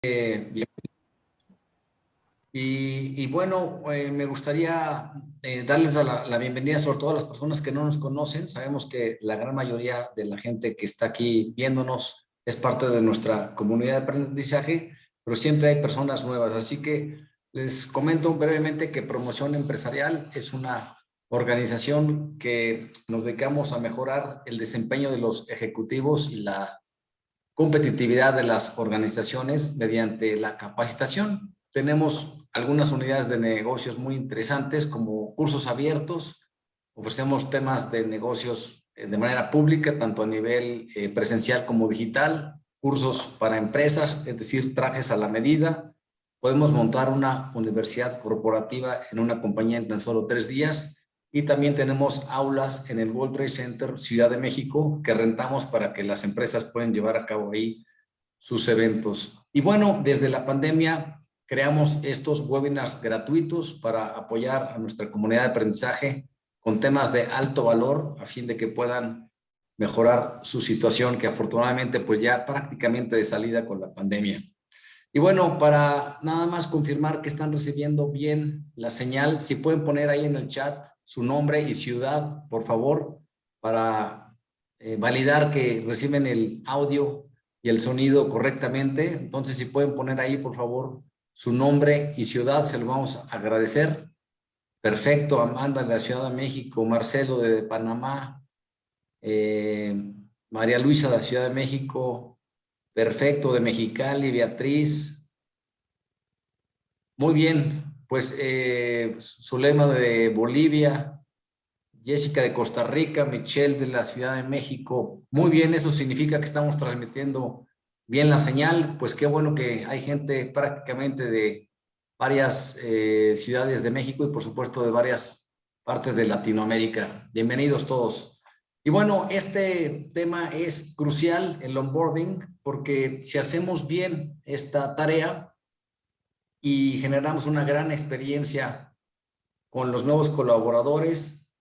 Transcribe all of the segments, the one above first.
Bien. Bueno, me gustaría darles la bienvenida, sobre todo a las personas que no nos conocen. Sabemos que la gran mayoría de la gente que está aquí viéndonos es parte de nuestra comunidad de aprendizaje, pero siempre hay personas nuevas. Así que les comento brevemente que Promoción Empresarial es una organización que nos dedicamos a mejorar el desempeño de los ejecutivos y la competitividad de las organizaciones mediante la capacitación. Tenemos algunas unidades de negocios muy interesantes como cursos abiertos. Ofrecemos temas de negocios de manera pública, tanto a nivel presencial como digital. Cursos para empresas, es decir, trajes a la medida. Podemos montar una universidad corporativa en una compañía en tan solo 3 días. Y también tenemos aulas en el World Trade Center Ciudad de México que rentamos para que las empresas puedan llevar a cabo ahí sus eventos. Y bueno, desde la pandemia creamos estos webinars gratuitos para apoyar a nuestra comunidad de aprendizaje con temas de alto valor a fin de que puedan mejorar su situación, que afortunadamente pues ya prácticamente de salida con la pandemia. Y bueno, para nada más confirmar que están recibiendo bien la señal, si pueden poner ahí en el chat su nombre y ciudad, por favor, para validar que reciben el audio y el sonido correctamente. Entonces, si pueden poner ahí, por favor, su nombre y ciudad, se lo vamos a agradecer. Perfecto, Amanda de la Ciudad de México, Marcelo de Panamá, María Luisa de la Ciudad de México, perfecto, de Mexicali, Beatriz. Muy bien, pues Zulema de Bolivia, Jessica de Costa Rica, Michelle de la Ciudad de México. Muy bien, eso significa que estamos transmitiendo bien la señal. Pues qué bueno que hay gente prácticamente de varias ciudades de México y por supuesto de varias partes de Latinoamérica. Bienvenidos todos. Y bueno, este tema es crucial, el onboarding, porque si hacemos bien esta tarea y generamos una gran experiencia con los nuevos colaboradores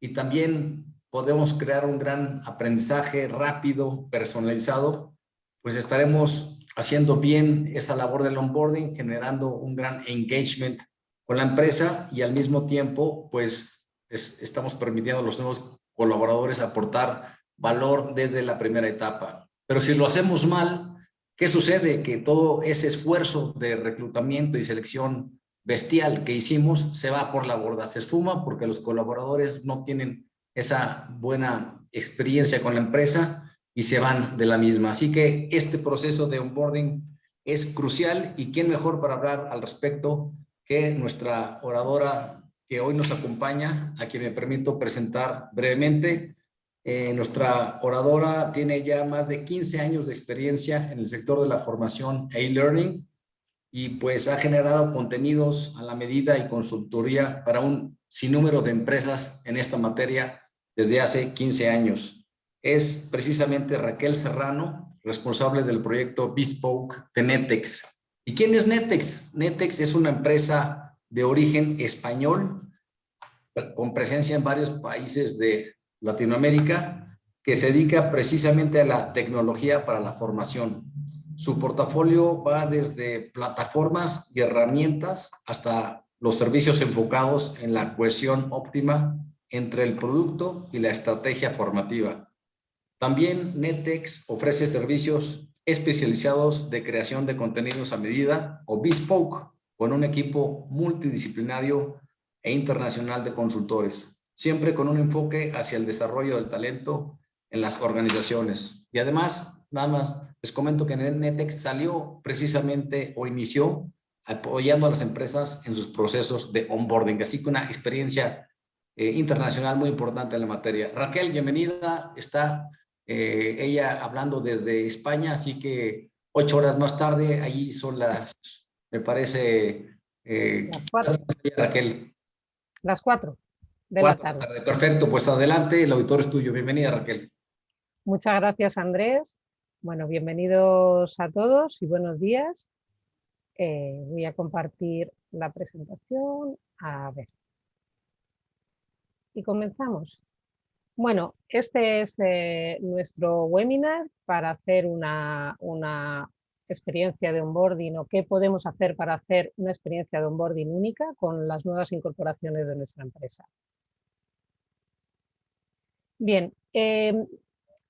y también podemos crear un gran aprendizaje rápido, personalizado, pues estaremos haciendo bien esa labor del onboarding, generando un gran engagement con la empresa y al mismo tiempo, pues estamos permitiendo a los nuevos colaboradores aportar valor desde la primera etapa. Pero si lo hacemos mal, ¿qué sucede? Que todo ese esfuerzo de reclutamiento y selección bestial que hicimos se va por la borda, se esfuma porque los colaboradores no tienen esa buena experiencia con la empresa y se van de la misma. Así que este proceso de onboarding es crucial y quién mejor para hablar al respecto que nuestra oradora que hoy nos acompaña, a quien me permito presentar brevemente. Nuestra oradora tiene ya más de 15 años de experiencia en el sector de la formación e-learning y pues ha generado contenidos a la medida y consultoría para un sinnúmero de empresas en esta materia desde hace 15 años. Es precisamente Raquel Serrano, responsable del proyecto Bespoke de Netex. ¿Y quién es Netex? Netex es una empresa de origen español con presencia en varios países de Latinoamérica que se dedica precisamente a la tecnología para la formación. Su portafolio va desde plataformas y herramientas hasta los servicios enfocados en la cohesión óptima entre el producto y la estrategia formativa. También Netex ofrece servicios especializados de creación de contenidos a medida o bespoke con un equipo multidisciplinario e internacional de consultores, siempre con un enfoque hacia el desarrollo del talento en las organizaciones. Y además, nada más, les comento que Netex salió precisamente o inició apoyando a las empresas en sus procesos de onboarding, así que una experiencia internacional muy importante en la materia. Raquel, bienvenida, está ella hablando desde España, así que 8 horas más tarde, allí son las, me parece, Las 4. Raquel. Las 4 de la 4 de la tarde. tarde. Perfecto, pues adelante, el auditor es tuyo. Bienvenida, Raquel. Muchas gracias, Andrés. Bueno, bienvenidos a todos y buenos días. Voy a compartir la presentación. A ver. Y comenzamos. Bueno, este es nuestro webinar para hacer una experiencia de onboarding o qué podemos hacer para hacer una experiencia de onboarding única con las nuevas incorporaciones de nuestra empresa. Bien,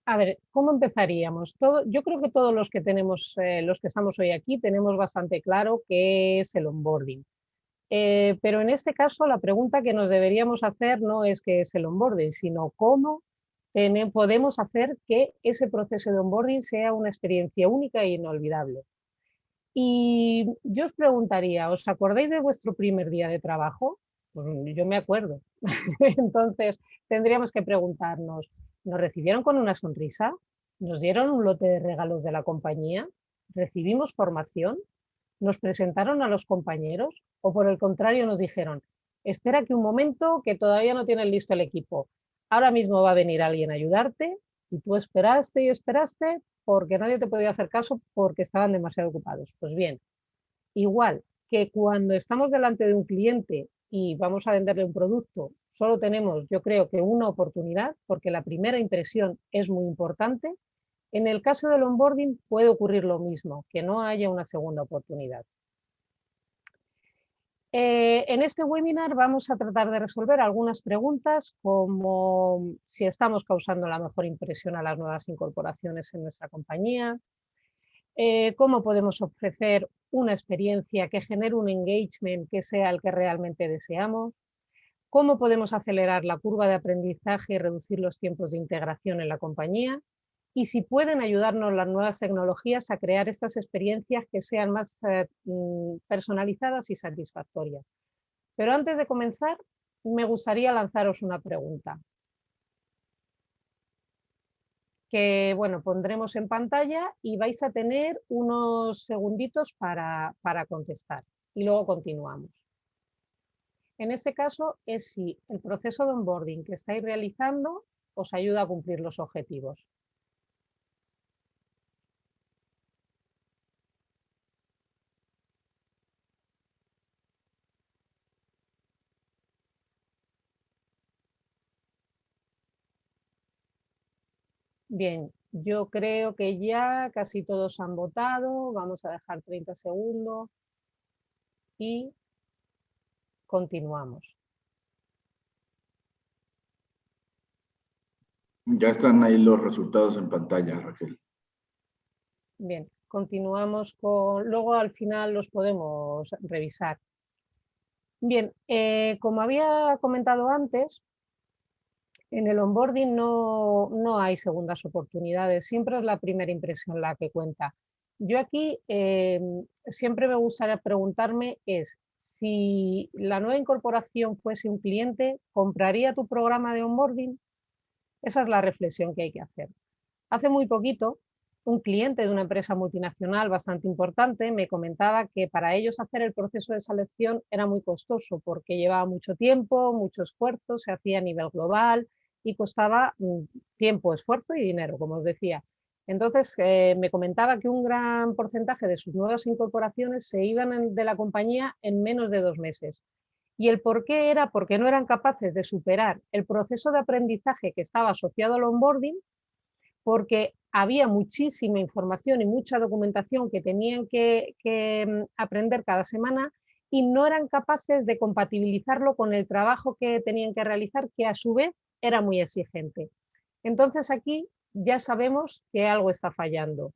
a ver, ¿cómo empezaríamos? Yo creo que todos los que los que estamos hoy aquí, tenemos bastante claro qué es el onboarding. Pero en este caso la pregunta que nos deberíamos hacer no es qué es el onboarding, sino cómo podemos hacer que ese proceso de onboarding sea una experiencia única e inolvidable. Y yo os preguntaría, ¿os acordáis de vuestro primer día de trabajo? Pues yo me acuerdo. Entonces tendríamos que preguntarnos, ¿nos recibieron con una sonrisa? ¿Nos dieron un lote de regalos de la compañía? ¿Recibimos formación? ¿Nos presentaron a los compañeros? ¿O por el contrario nos dijeron, espera que un momento, que todavía no tienen listo el equipo, ahora mismo va a venir alguien a ayudarte? Y tú esperaste y esperaste porque nadie te podía hacer caso porque estaban demasiado ocupados. Pues bien, igual que cuando estamos delante de un cliente y vamos a venderle un producto, solo tenemos, yo creo que una oportunidad, porque la primera impresión es muy importante. En el caso del onboarding puede ocurrir lo mismo, que no haya una segunda oportunidad. En este webinar vamos a tratar de resolver algunas preguntas como si estamos causando la mejor impresión a las nuevas incorporaciones en nuestra compañía, cómo podemos ofrecer una experiencia que genere un engagement que sea el que realmente deseamos, cómo podemos acelerar la curva de aprendizaje y reducir los tiempos de integración en la compañía, y si pueden ayudarnos las nuevas tecnologías a crear estas experiencias que sean más personalizadas y satisfactorias. Pero antes de comenzar, me gustaría lanzaros una pregunta que, bueno, pondremos en pantalla y vais a tener unos segunditos para contestar y luego continuamos. En este caso es si el proceso de onboarding que estáis realizando os ayuda a cumplir los objetivos. Bien, yo creo que ya casi todos han votado. Vamos a dejar 30 segundos y continuamos. Ya están ahí los resultados en pantalla, Raquel. Bien, continuamos con... Luego al final los podemos revisar. Bien, como había comentado antes, en el onboarding no hay segundas oportunidades, siempre es la primera impresión la que cuenta. Yo aquí siempre me gustaría preguntarme es, si la nueva incorporación fuese un cliente, ¿compraría tu programa de onboarding? Esa es la reflexión que hay que hacer. Hace muy poquito, un cliente de una empresa multinacional bastante importante me comentaba que para ellos hacer el proceso de selección era muy costoso porque llevaba mucho tiempo, mucho esfuerzo, se hacía a nivel global y costaba tiempo, esfuerzo y dinero, como os decía. Entonces, me comentaba que un gran porcentaje de sus nuevas incorporaciones se iban de la compañía en menos de 2 meses. Y el por qué era porque no eran capaces de superar el proceso de aprendizaje que estaba asociado al onboarding, porque había muchísima información y mucha documentación que tenían que aprender cada semana y no eran capaces de compatibilizarlo con el trabajo que tenían que realizar, que a su vez era muy exigente. Entonces aquí ya sabemos que algo está fallando.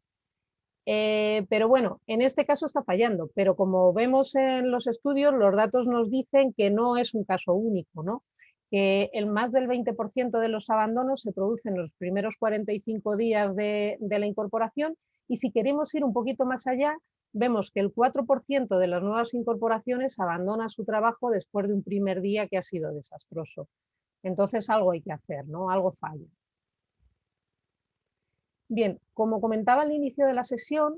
Pero bueno, en este caso está fallando, pero como vemos en los estudios, los datos nos dicen que no es un caso único, ¿no? Que el más del 20% de los abandonos se producen en los primeros 45 días de la incorporación, y si queremos ir un poquito más allá, vemos que el 4% de las nuevas incorporaciones abandona su trabajo después de un primer día que ha sido desastroso. Entonces algo hay que hacer, ¿no? Algo falla. Bien, como comentaba al inicio de la sesión,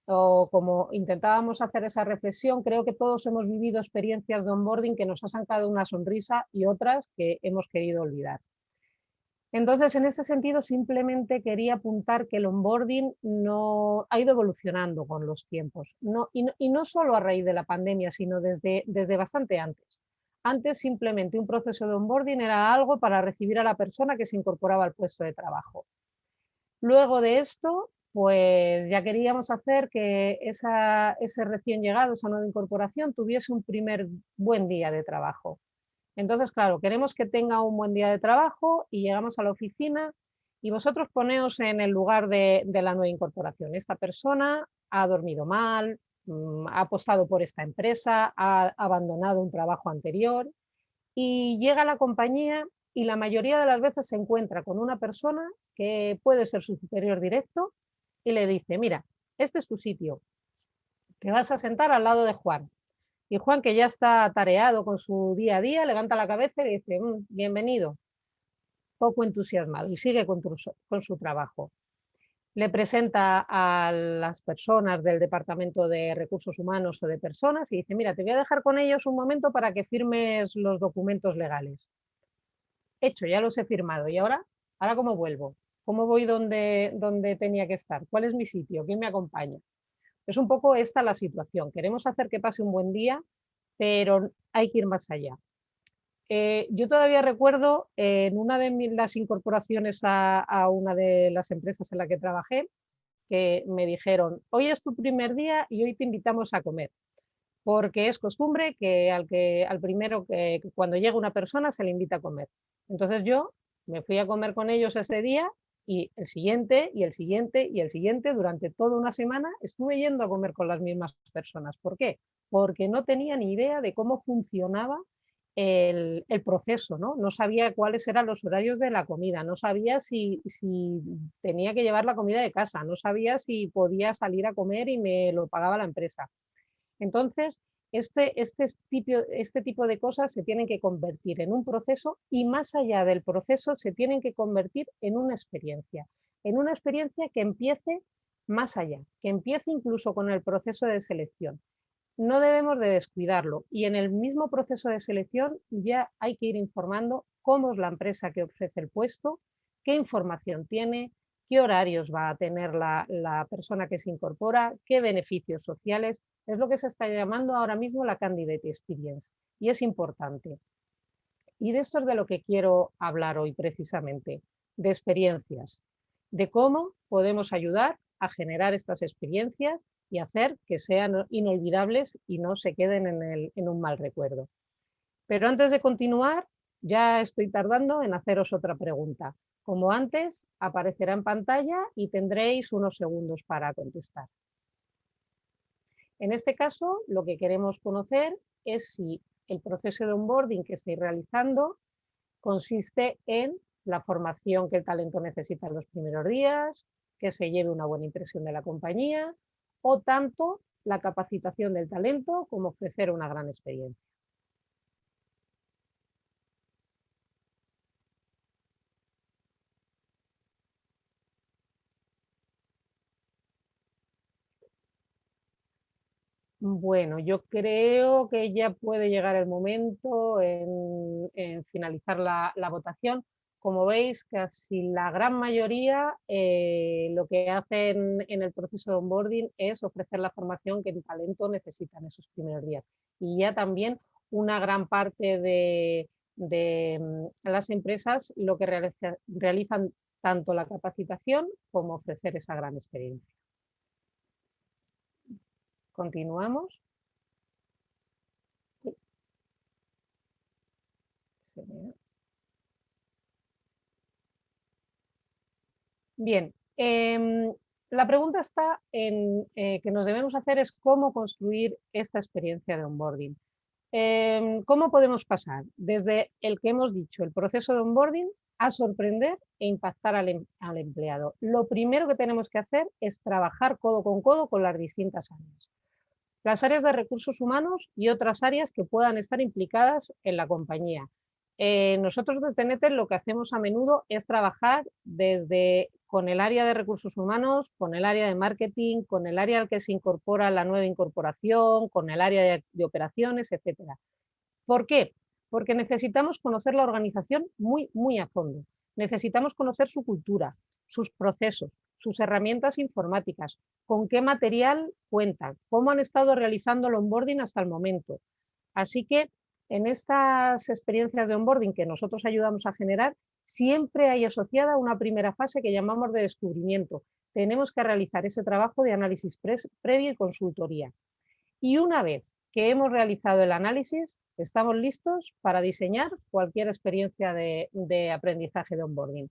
o como intentábamos hacer esa reflexión, creo que todos hemos vivido experiencias de onboarding que nos han sacado una sonrisa y otras que hemos querido olvidar. Entonces, en este sentido, simplemente quería apuntar que el onboarding ha ido evolucionando con los tiempos, y no solo a raíz de la pandemia, sino desde bastante antes. Antes simplemente un proceso de onboarding era algo para recibir a la persona que se incorporaba al puesto de trabajo. Luego de esto pues ya queríamos hacer que ese recién llegado, esa nueva incorporación, tuviese un primer buen día de trabajo. Entonces, claro, queremos que tenga un buen día de trabajo y llegamos a la oficina y vosotros poneos en el lugar de la nueva incorporación. Esta persona ha dormido mal, ha apostado por esta empresa, ha abandonado un trabajo anterior y llega a la compañía y la mayoría de las veces se encuentra con una persona que puede ser su superior directo y le dice, mira, este es tu sitio, te vas a sentar al lado de Juan. Y Juan, que ya está atareado con su día a día, levanta la cabeza y dice, bienvenido, poco entusiasmado, y sigue con su trabajo. Le presenta a las personas del Departamento de Recursos Humanos o de Personas y dice, mira, te voy a dejar con ellos un momento para que firmes los documentos legales. Hecho, ya los he firmado. ¿Y ahora? ¿Ahora cómo vuelvo? ¿Cómo voy donde tenía que estar? ¿Cuál es mi sitio? ¿Quién me acompaña? Es un poco esta la situación. Queremos hacer que pase un buen día, pero hay que ir más allá. Yo todavía recuerdo en una de las incorporaciones a una de las empresas en la que trabajé, que me dijeron, hoy es tu primer día y hoy te invitamos a comer, porque es costumbre que al primero que cuando llega una persona se le invita a comer. Entonces yo me fui a comer con ellos ese día y el siguiente y el siguiente y el siguiente, durante toda una semana estuve yendo a comer con las mismas personas. ¿Por qué? Porque no tenía ni idea de cómo funcionaba el proceso, ¿no? No sabía cuáles eran los horarios de la comida, no sabía si tenía que llevar la comida de casa, no sabía si podía salir a comer y me lo pagaba la empresa. Entonces, este tipo de cosas se tienen que convertir en un proceso y más allá del proceso se tienen que convertir en una experiencia que empiece más allá, que empiece incluso con el proceso de selección. No debemos de descuidarlo y en el mismo proceso de selección ya hay que ir informando cómo es la empresa que ofrece el puesto, qué información tiene, qué horarios va a tener la persona que se incorpora, qué beneficios sociales. Es lo que se está llamando ahora mismo la Candidate Experience y es importante. Y de esto es de lo que quiero hablar hoy precisamente, de experiencias, de cómo podemos ayudar a generar estas experiencias y hacer que sean inolvidables y no se queden en un mal recuerdo. Pero antes de continuar, ya estoy tardando en haceros otra pregunta. Como antes, aparecerá en pantalla y tendréis unos segundos para contestar. En este caso, lo que queremos conocer es si el proceso de onboarding que estáis realizando consiste en la formación que el talento necesita en los primeros días, que se lleve una buena impresión de la compañía, o tanto la capacitación del talento como ofrecer una gran experiencia. Bueno, yo creo que ya puede llegar el momento en finalizar la votación. Como veis, casi la gran mayoría lo que hacen en el proceso de onboarding es ofrecer la formación que el talento necesita en esos primeros días. Y ya también una gran parte de las empresas lo que realizan tanto la capacitación como ofrecer esa gran experiencia. Continuamos. Bien, la pregunta está en que nos debemos hacer es cómo construir esta experiencia de onboarding. ¿Cómo podemos pasar desde el que hemos dicho, el proceso de onboarding, a sorprender e impactar al empleado? Lo primero que tenemos que hacer es trabajar codo con las distintas áreas. Las áreas de recursos humanos y otras áreas que puedan estar implicadas en la compañía. Nosotros desde NETEL lo que hacemos a menudo es trabajar con el área de recursos humanos, con el área de marketing, con el área al que se incorpora la nueva incorporación, con el área de operaciones, etc. ¿Por qué? Porque necesitamos conocer la organización muy, muy a fondo. Necesitamos conocer su cultura, sus procesos, sus herramientas informáticas, con qué material cuentan, cómo han estado realizando el onboarding hasta el momento. Así que en estas experiencias de onboarding que nosotros ayudamos a generar, siempre hay asociada una primera fase que llamamos de descubrimiento, tenemos que realizar ese trabajo de análisis previo y consultoría. Y una vez que hemos realizado el análisis, estamos listos para diseñar cualquier experiencia de aprendizaje de onboarding.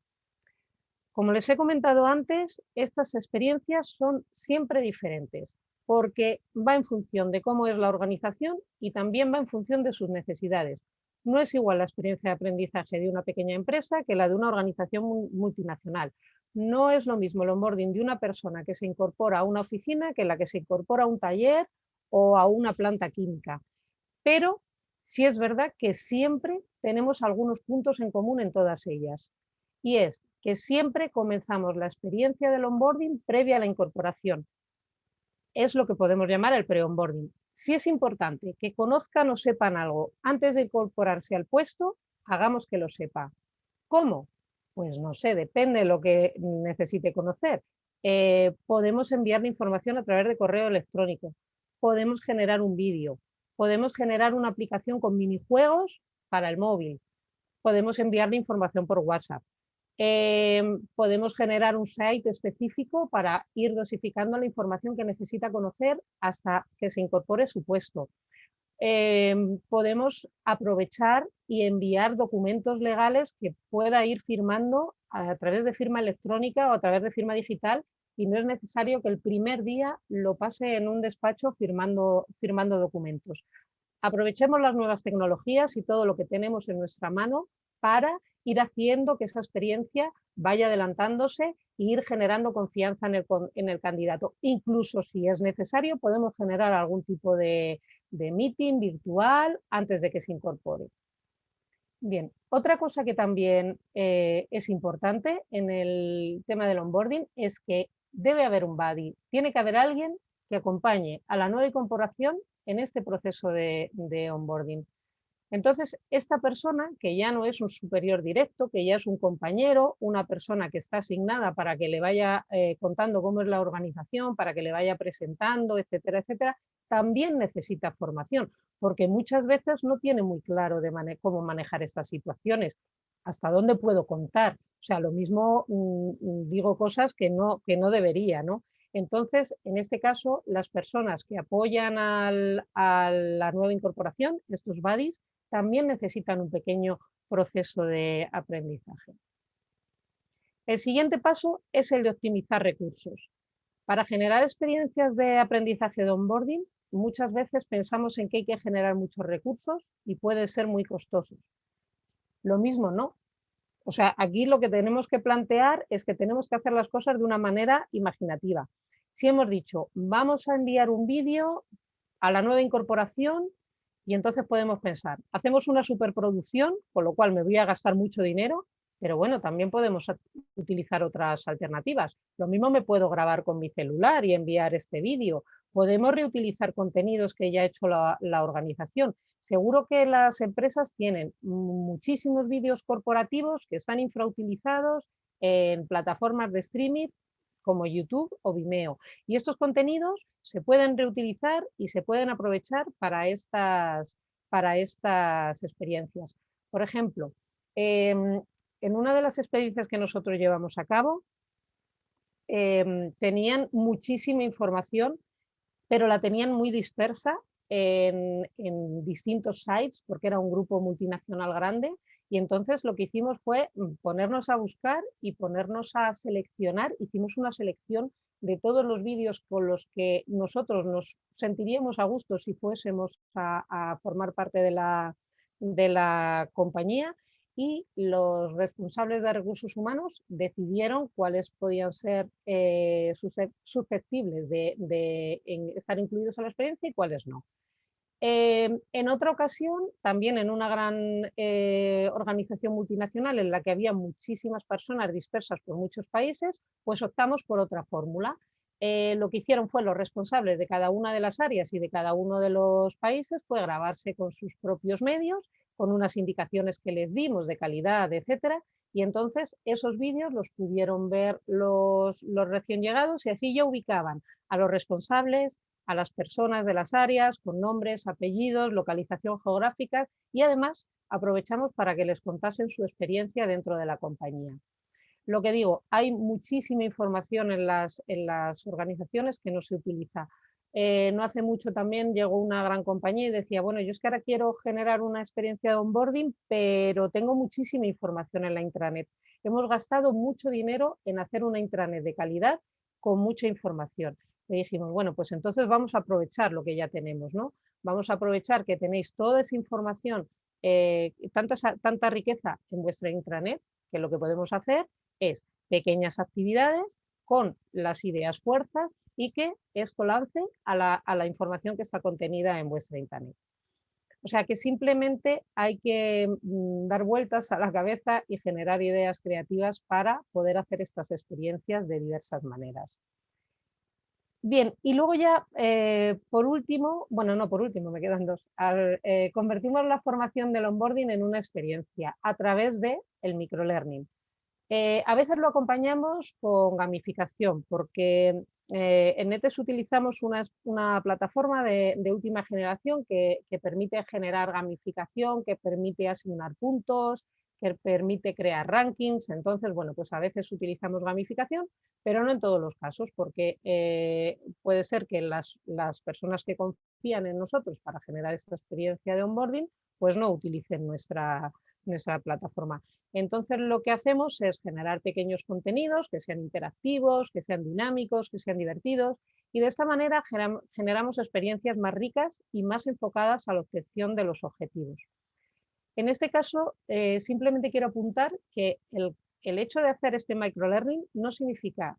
Como les he comentado antes, estas experiencias son siempre diferentes, porque va en función de cómo es la organización y también va en función de sus necesidades. No es igual la experiencia de aprendizaje de una pequeña empresa que la de una organización multinacional. No es lo mismo el onboarding de una persona que se incorpora a una oficina que la que se incorpora a un taller o a una planta química. Pero sí es verdad que siempre tenemos algunos puntos en común en todas ellas. Y es que siempre comenzamos la experiencia del onboarding previa a la incorporación. Es lo que podemos llamar el pre-onboarding. Si es importante que conozcan o sepan algo antes de incorporarse al puesto, hagamos que lo sepa. ¿Cómo? Pues no sé, depende de lo que necesite conocer. Podemos enviarle información a través de correo electrónico, podemos generar un vídeo, podemos generar una aplicación con minijuegos para el móvil, podemos enviarle información por WhatsApp. Podemos generar un site específico para ir dosificando la información que necesita conocer hasta que se incorpore su puesto. Podemos aprovechar y enviar documentos legales que pueda ir firmando a través de firma electrónica o a través de firma digital, y no es necesario que el primer día lo pase en un despacho firmando documentos. Aprovechemos las nuevas tecnologías y todo lo que tenemos en nuestra mano para ir haciendo que esa experiencia vaya adelantándose e ir generando confianza en el candidato. Incluso si es necesario, podemos generar algún tipo de meeting virtual antes de que se incorpore. Bien, otra cosa que también es importante en el tema del onboarding es que debe haber un buddy. Tiene que haber alguien que acompañe a la nueva incorporación en este proceso de onboarding. Entonces, esta persona, que ya no es un superior directo, que ya es un compañero, una persona que está asignada para que le vaya contando cómo es la organización, para que le vaya presentando, etcétera, etcétera, también necesita formación, porque muchas veces no tiene muy claro cómo manejar estas situaciones, hasta dónde puedo contar. O sea, lo mismo digo cosas que no debería, ¿no? Entonces, en este caso, las personas que apoyan a la nueva incorporación, estos buddies, también necesitan un pequeño proceso de aprendizaje. El siguiente paso es el de optimizar recursos. Para generar experiencias de aprendizaje de onboarding, muchas veces pensamos en que hay que generar muchos recursos y puede ser muy costoso. Lo mismo no. O sea, aquí lo que tenemos que plantear es que tenemos que hacer las cosas de una manera imaginativa. Si hemos dicho, vamos a enviar un vídeo a la nueva incorporación, y entonces podemos pensar, hacemos una superproducción, con lo cual me voy a gastar mucho dinero, pero bueno, también podemos utilizar otras alternativas. Lo mismo me puedo grabar con mi celular y enviar este vídeo. Podemos reutilizar contenidos que ya ha hecho la organización. Seguro que las empresas tienen muchísimos vídeos corporativos que están infrautilizados en plataformas de streaming como YouTube o Vimeo. Y estos contenidos se pueden reutilizar y se pueden aprovechar para estas experiencias. Por ejemplo, en una de las experiencias que nosotros llevamos a cabo, tenían muchísima información, pero la tenían muy dispersa en distintos sites, porque era un grupo multinacional grande, y entonces lo que hicimos fue ponernos a buscar y ponernos a seleccionar. Hicimos una selección de todos los vídeos con los que nosotros nos sentiríamos a gusto si fuésemos a formar parte de la compañía, y los responsables de recursos humanos decidieron cuáles podían ser susceptibles de estar incluidos en la experiencia y cuáles no. En otra ocasión, también en una gran organización multinacional en la que había muchísimas personas dispersas por muchos países, pues optamos por otra fórmula. Lo que hicieron fue los responsables de cada una de las áreas y de cada uno de los países fue grabarse con sus propios medios, con unas indicaciones que les dimos de calidad, etcétera, y entonces esos vídeos los pudieron ver los recién llegados, y así ya ubicaban a los responsables, a las personas de las áreas con nombres, apellidos, localización geográfica, y además aprovechamos para que les contasen su experiencia dentro de la compañía. Lo que digo, hay muchísima información en las organizaciones que no se utiliza. No hace mucho también llegó una gran compañía y decía, bueno, yo es que ahora quiero generar una experiencia de onboarding, pero tengo muchísima información en la intranet. Hemos gastado mucho dinero en hacer una intranet de calidad con mucha información. Le dijimos, bueno, pues entonces vamos a aprovechar lo que ya tenemos, ¿no? Vamos a aprovechar que tenéis toda esa información, tanta riqueza en vuestra intranet, que lo que podemos hacer es pequeñas actividades con las ideas fuerzas y que esto lance a la información que está contenida en vuestra intranet. O sea que simplemente hay que dar vueltas a la cabeza y generar ideas creativas para poder hacer estas experiencias de diversas maneras. Bien, y luego ya, por último, bueno, no por último, me quedan dos, convertimos la formación del onboarding en una experiencia a través del microlearning. A veces lo acompañamos con gamificación, porque en NETES utilizamos una plataforma de última generación que permite generar gamificación, que permite asignar puntos, que permite crear rankings. Entonces, bueno, pues a veces utilizamos gamificación, pero no en todos los casos, porque puede ser que las personas que confían en nosotros para generar esta experiencia de onboarding, pues no utilicen nuestra plataforma. Entonces lo que hacemos es generar pequeños contenidos que sean interactivos, que sean dinámicos, que sean divertidos, y de esta manera generamos experiencias más ricas y más enfocadas a la obtención de los objetivos. En este caso, simplemente quiero apuntar que el hecho de hacer este microlearning no significa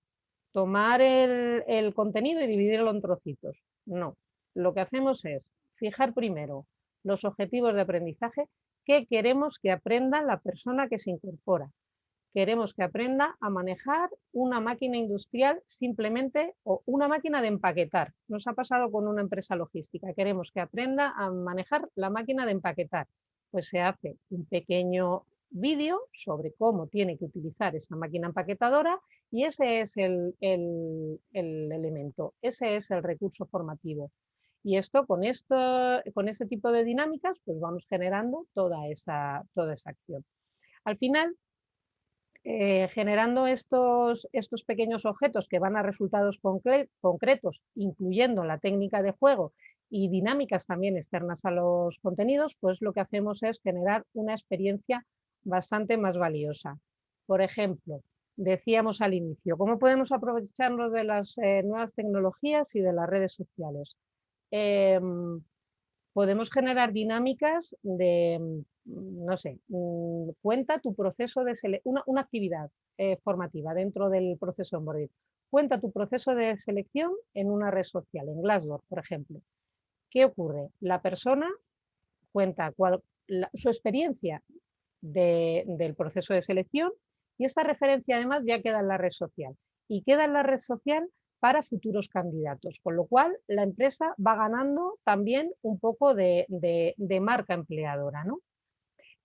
tomar el contenido y dividirlo en trocitos. No, lo que hacemos es fijar primero los objetivos de aprendizaje que queremos que aprenda la persona que se incorpora. Queremos que aprenda a manejar una máquina industrial simplemente, o una máquina de empaquetar. Nos ha pasado con una empresa logística. Queremos que aprenda a manejar la máquina de empaquetar. Pues se hace un pequeño vídeo sobre cómo tiene que utilizar esa máquina empaquetadora y ese es el elemento, ese es el recurso formativo. Y con este tipo de dinámicas, pues vamos generando toda esa acción. Al final, generando estos pequeños objetos que van a resultados concretos, incluyendo la técnica de juego y dinámicas también externas a los contenidos, pues lo que hacemos es generar una experiencia bastante más valiosa. Por ejemplo, decíamos al inicio, ¿cómo podemos aprovecharnos de las nuevas tecnologías y de las redes sociales? Podemos generar dinámicas de, no sé, cuenta tu proceso de selección, una actividad formativa dentro del proceso onboarding. Cuenta tu proceso de selección en una red social, en Glassdoor, por ejemplo. ¿Qué ocurre? La persona cuenta su experiencia del proceso de selección y esta referencia además ya queda en la red social. Y queda en la red social para futuros candidatos, con lo cual la empresa va ganando también un poco de marca empleadora, ¿no?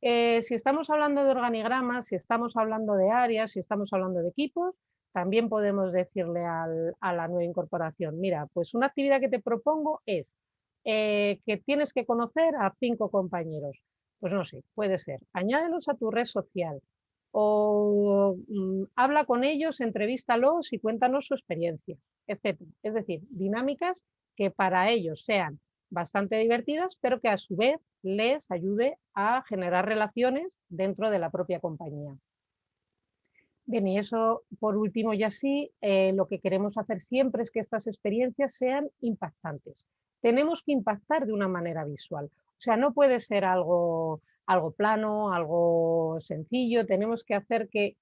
Si estamos hablando de organigramas, si estamos hablando de áreas, si estamos hablando de equipos, también podemos decirle a la nueva incorporación, mira, pues una actividad que te propongo es que tienes que conocer a 5 compañeros. Pues no sé, puede ser, añádelos a tu red social, o habla con ellos, entrevístalos y cuéntanos su experiencia, etc. Es decir, dinámicas que para ellos sean bastante divertidas, pero que a su vez les ayude a generar relaciones dentro de la propia compañía. Bien, y eso por último ya sí, lo que queremos hacer siempre es que estas experiencias sean impactantes. Tenemos que impactar de una manera visual, o sea, no puede ser algo plano, algo sencillo, tenemos que hacer que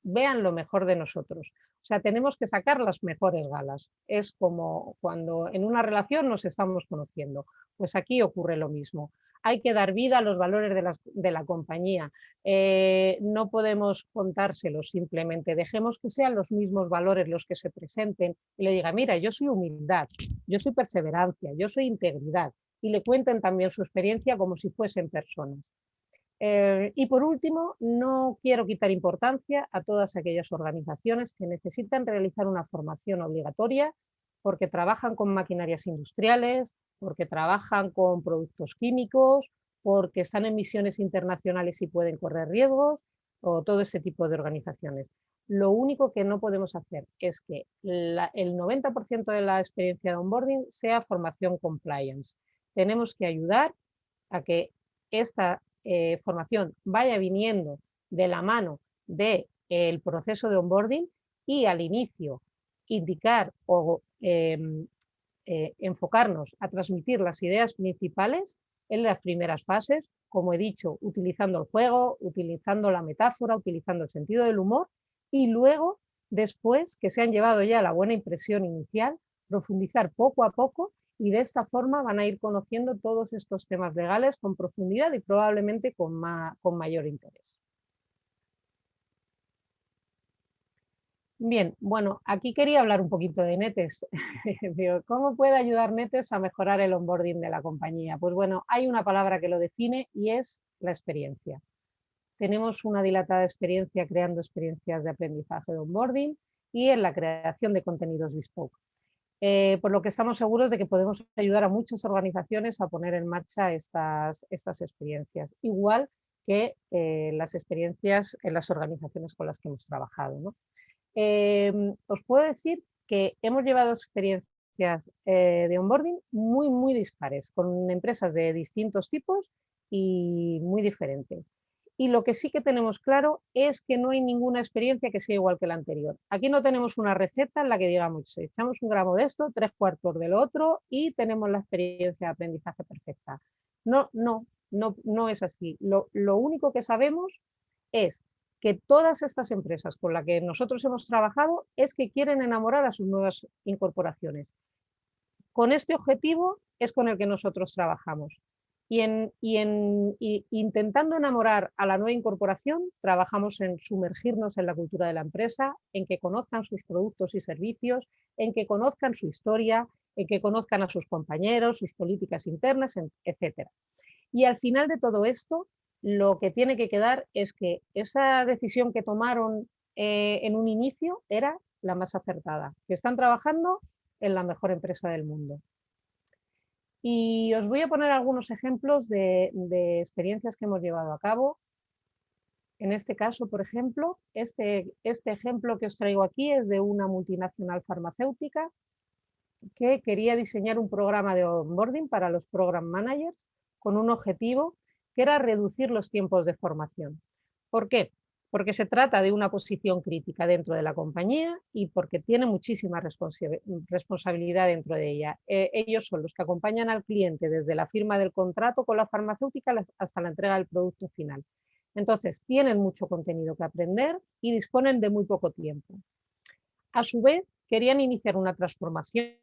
vean lo mejor de nosotros. O sea, tenemos que sacar las mejores galas. Es como cuando en una relación nos estamos conociendo. Pues aquí ocurre lo mismo. Hay que dar vida a los valores de la compañía. No podemos contárselos simplemente. Dejemos que sean los mismos valores los que se presenten y le diga, mira, yo soy humildad, yo soy perseverancia, yo soy integridad. Y le cuenten también su experiencia como si fuesen personas. Y por último, no quiero quitar importancia a todas aquellas organizaciones que necesitan realizar una formación obligatoria porque trabajan con maquinarias industriales, porque trabajan con productos químicos, porque están en misiones internacionales y pueden correr riesgos. o todo ese tipo de organizaciones. Lo único que no podemos hacer es que el 90% de la experiencia de onboarding sea formación compliance. Tenemos que ayudar a que esta formación vaya viniendo de la mano del proceso de onboarding y al inicio indicar o enfocarnos a transmitir las ideas principales en las primeras fases, como he dicho, utilizando el juego, utilizando la metáfora, utilizando el sentido del humor, y luego, después que se han llevado ya la buena impresión inicial, profundizar poco a poco, y de esta forma van a ir conociendo todos estos temas legales con profundidad y probablemente con mayor interés. Bien, bueno, aquí quería hablar un poquito de Netes. ¿Cómo puede ayudar Netes a mejorar el onboarding de la compañía? Pues bueno, hay una palabra que lo define y es la experiencia. Tenemos una dilatada experiencia creando experiencias de aprendizaje de onboarding y en la creación de contenidos bespoke. Por lo que estamos seguros de que podemos ayudar a muchas organizaciones a poner en marcha estas experiencias, igual que las experiencias en las organizaciones con las que hemos trabajado, ¿no? Os puedo decir que hemos llevado experiencias de onboarding muy dispares, con empresas de distintos tipos y muy diferentes. Y lo que sí que tenemos claro es que no hay ninguna experiencia que sea igual que la anterior. Aquí no tenemos una receta en la que digamos, echamos un gramo de esto, 3/4 del otro y tenemos la experiencia de aprendizaje perfecta. No es así. Lo único que sabemos es que todas estas empresas con las que nosotros hemos trabajado es que quieren enamorar a sus nuevas incorporaciones. Con este objetivo es con el que nosotros trabajamos. Y intentando enamorar a la nueva incorporación, trabajamos en sumergirnos en la cultura de la empresa, en que conozcan sus productos y servicios, en que conozcan su historia, en que conozcan a sus compañeros, sus políticas internas, etc. Y al final de todo esto, lo que tiene que quedar es que esa decisión que tomaron en un inicio era la más acertada, que están trabajando en la mejor empresa del mundo. Y os voy a poner algunos ejemplos de experiencias que hemos llevado a cabo. En este caso, por ejemplo, este ejemplo que os traigo aquí es de una multinacional farmacéutica que quería diseñar un programa de onboarding para los program managers con un objetivo que era reducir los tiempos de formación. ¿Por qué? Porque se trata de una posición crítica dentro de la compañía y porque tiene muchísima responsabilidad dentro de ella. Ellos son los que acompañan al cliente desde la firma del contrato con la farmacéutica hasta la entrega del producto final. Entonces, tienen mucho contenido que aprender y disponen de muy poco tiempo. A su vez, querían iniciar una transformación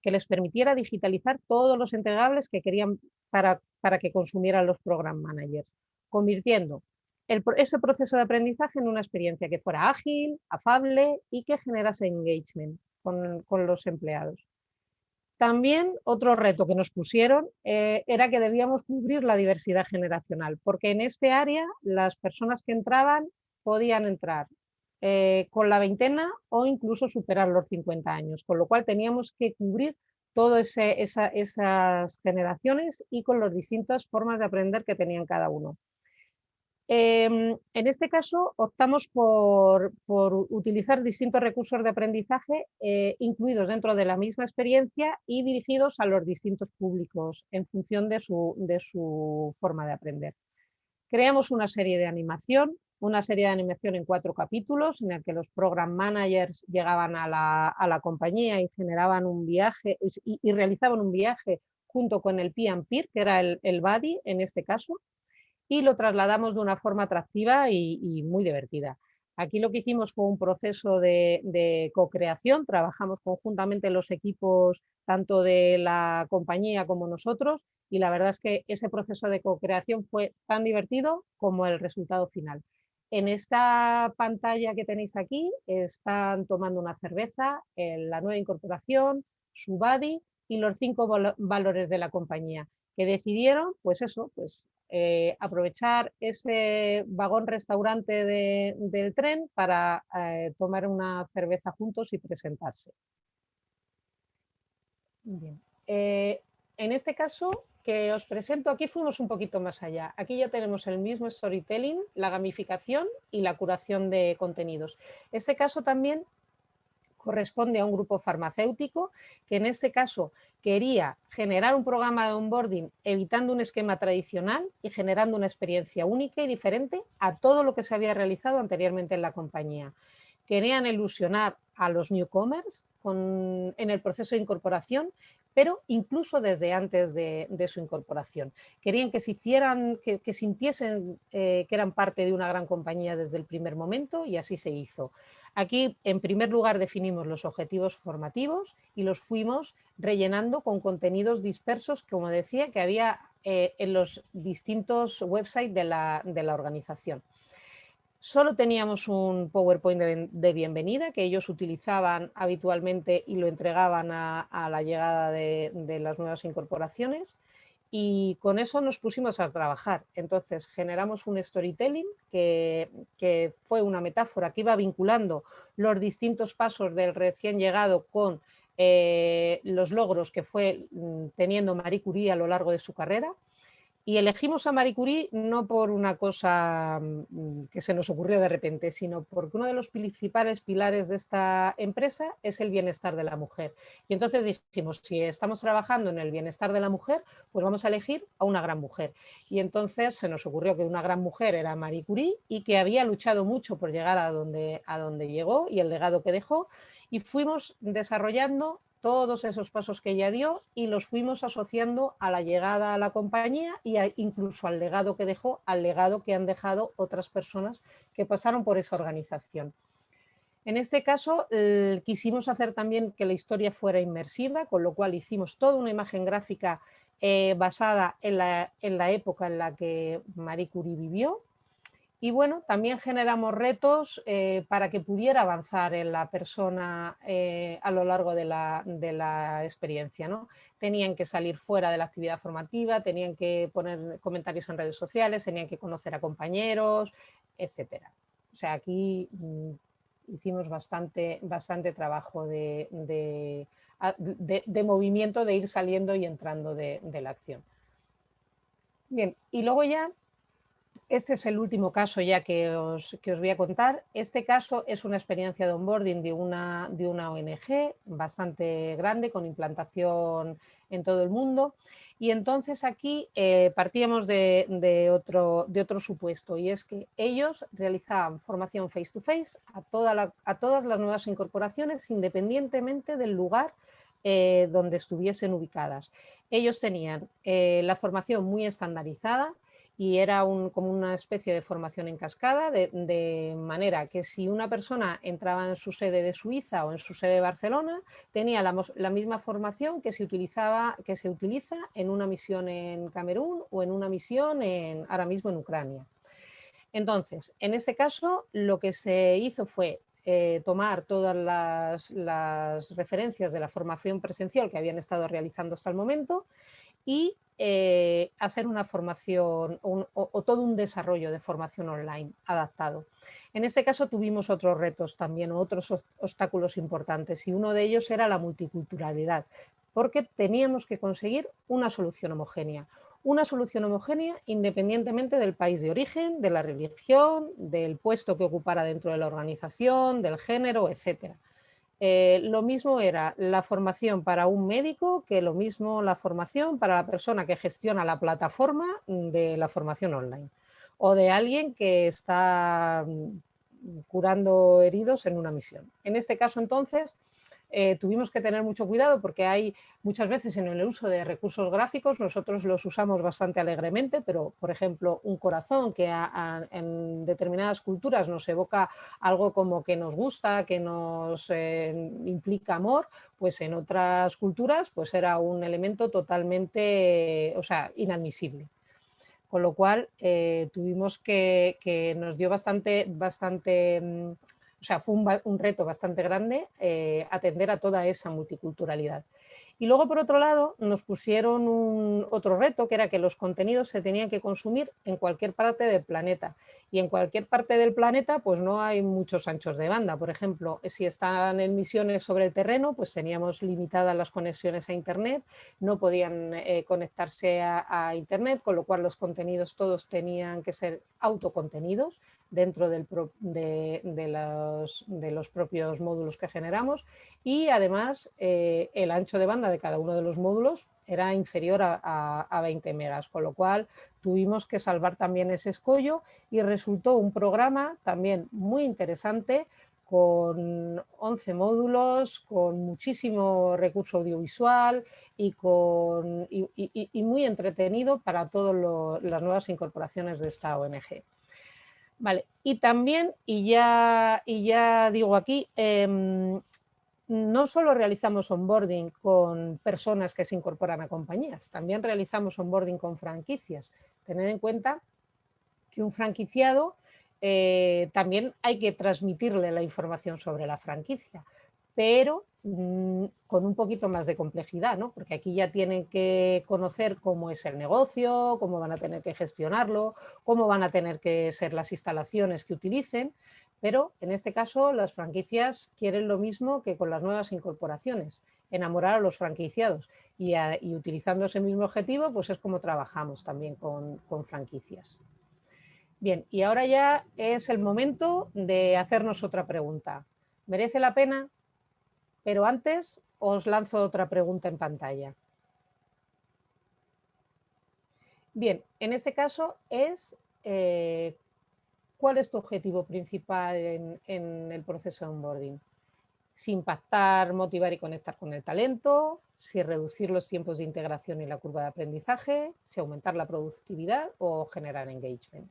que les permitiera digitalizar todos los entregables que querían para que consumieran los program managers, convirtiendo ese proceso de aprendizaje en una experiencia que fuera ágil, afable y que generase engagement con los empleados. También otro reto que nos pusieron era que debíamos cubrir la diversidad generacional, porque en este área las personas que entraban podían entrar con la veintena o incluso superar los 50 años, con lo cual teníamos que cubrir todas esas generaciones y con las distintas formas de aprender que tenían cada uno. En este caso optamos por utilizar distintos recursos de aprendizaje incluidos dentro de la misma experiencia y dirigidos a los distintos públicos en función de su forma de aprender. Creamos una serie de animación en 4 capítulos en el que los program managers llegaban a la compañía y generaban un viaje y realizaban un viaje junto con el peer and peer, que era el buddy en este caso, y lo trasladamos de una forma atractiva y muy divertida. Aquí lo que hicimos fue un proceso de co-creación, trabajamos conjuntamente los equipos tanto de la compañía como nosotros y la verdad es que ese proceso de co-creación fue tan divertido como el resultado final. En esta pantalla que tenéis aquí están tomando una cerveza, la nueva incorporación, su buddy y los 5 valores de la compañía que decidieron, pues eso, aprovechar ese vagón restaurante del tren para tomar una cerveza juntos y presentarse. Bien. en este caso que os presento, aquí fuimos un poquito más allá. Aquí ya tenemos el mismo storytelling, la gamificación y la curación de contenidos. Este caso también corresponde a un grupo farmacéutico que en este caso quería generar un programa de onboarding evitando un esquema tradicional y generando una experiencia única y diferente a todo lo que se había realizado anteriormente en la compañía. Querían ilusionar a los newcomers en el proceso de incorporación, pero incluso desde antes de su incorporación. Querían que sintiesen que eran parte de una gran compañía desde el primer momento y así se hizo. Aquí, en primer lugar, definimos los objetivos formativos y los fuimos rellenando con contenidos dispersos, como decía, que había en los distintos websites de la organización. Solo teníamos un PowerPoint de bienvenida que ellos utilizaban habitualmente y lo entregaban a la llegada de las nuevas incorporaciones. Y con eso nos pusimos a trabajar. Entonces generamos un storytelling que fue una metáfora que iba vinculando los distintos pasos del recién llegado con los logros que fue teniendo Marie Curie a lo largo de su carrera. Y elegimos a Marie Curie no por una cosa que se nos ocurrió de repente, sino porque uno de los principales pilares de esta empresa es el bienestar de la mujer. Y entonces dijimos, si estamos trabajando en el bienestar de la mujer, pues vamos a elegir a una gran mujer. Y entonces se nos ocurrió que una gran mujer era Marie Curie y que había luchado mucho por llegar a donde llegó y el legado que dejó. Y fuimos desarrollando todos esos pasos que ella dio y los fuimos asociando a la llegada a la compañía e incluso al legado que dejó, al legado que han dejado otras personas que pasaron por esa organización. En este caso quisimos hacer también que la historia fuera inmersiva, con lo cual hicimos toda una imagen gráfica basada en la época en la que Marie Curie vivió. Y bueno, también generamos retos para que pudiera avanzar en la persona a lo largo de la experiencia, ¿no? Tenían que salir fuera de la actividad formativa, tenían que poner comentarios en redes sociales, tenían que conocer a compañeros, etcétera. O sea, aquí hicimos bastante trabajo de movimiento, de ir saliendo y entrando de la acción. Bien, y luego ya este es el último caso ya que os voy a contar. Este caso es una experiencia de onboarding de una ONG bastante grande con implantación en todo el mundo. Y entonces aquí partíamos de otro supuesto, y es que ellos realizaban formación face to face a todas las nuevas incorporaciones independientemente del lugar donde estuviesen ubicadas. Ellos tenían la formación muy estandarizada y era como una especie de formación en cascada, de manera que si una persona entraba en su sede de Suiza o en su sede de Barcelona, tenía la misma formación que se utiliza en una misión en Camerún o en una misión ahora mismo en Ucrania. Entonces, en este caso, lo que se hizo fue tomar todas las referencias de la formación presencial que habían estado realizando hasta el momento y hacer una formación o todo un desarrollo de formación online adaptado. En este caso tuvimos otros retos también, otros obstáculos importantes, y uno de ellos era la multiculturalidad, porque teníamos que conseguir una solución homogénea independientemente del país de origen, de la religión, del puesto que ocupara dentro de la organización, del género, etc. Lo mismo era la formación para un médico que lo mismo la formación para la persona que gestiona la plataforma de la formación online o de alguien que está curando heridos en una misión. En este caso, entonces, tuvimos que tener mucho cuidado porque hay muchas veces en el uso de recursos gráficos, nosotros los usamos bastante alegremente, pero por ejemplo un corazón que en determinadas culturas nos evoca algo como que nos gusta, que nos implica amor, pues en otras culturas pues era un elemento totalmente, inadmisible. Con lo cual tuvimos que nos dio fue un reto bastante grande atender a toda esa multiculturalidad. Y luego, por otro lado, nos pusieron otro reto, que era que los contenidos se tenían que consumir en cualquier parte del planeta. Y en cualquier parte del planeta, pues no hay muchos anchos de banda. Por ejemplo, si están en misiones sobre el terreno, pues teníamos limitadas las conexiones a Internet, no podían conectarse a Internet, con lo cual los contenidos todos tenían que ser autocontenidos dentro de los propios módulos que generamos, y además el ancho de banda de cada uno de los módulos era inferior a 20 megas, con lo cual tuvimos que salvar también ese escollo y resultó un programa también muy interesante con 11 módulos, con muchísimo recurso audiovisual y muy entretenido para todas las nuevas incorporaciones de esta ONG. Vale, y también, y ya digo aquí, no solo realizamos onboarding con personas que se incorporan a compañías, también realizamos onboarding con franquicias. Tener en cuenta que un franquiciado también hay que transmitirle la información sobre la franquicia, pero con un poquito más de complejidad, ¿no? Porque aquí ya tienen que conocer cómo es el negocio, cómo van a tener que gestionarlo, cómo van a tener que ser las instalaciones que utilicen, pero en este caso las franquicias quieren lo mismo que con las nuevas incorporaciones, enamorar a los franquiciados, y utilizando ese mismo objetivo, pues es como trabajamos también con franquicias. Bien, y ahora ya es el momento de hacernos otra pregunta. ¿Merece la pena? Pero antes os lanzo otra pregunta en pantalla. Bien, en este caso es ¿cuál es tu objetivo principal en el proceso de onboarding? Si impactar, motivar y conectar con el talento, si reducir los tiempos de integración y la curva de aprendizaje, si aumentar la productividad o generar engagement.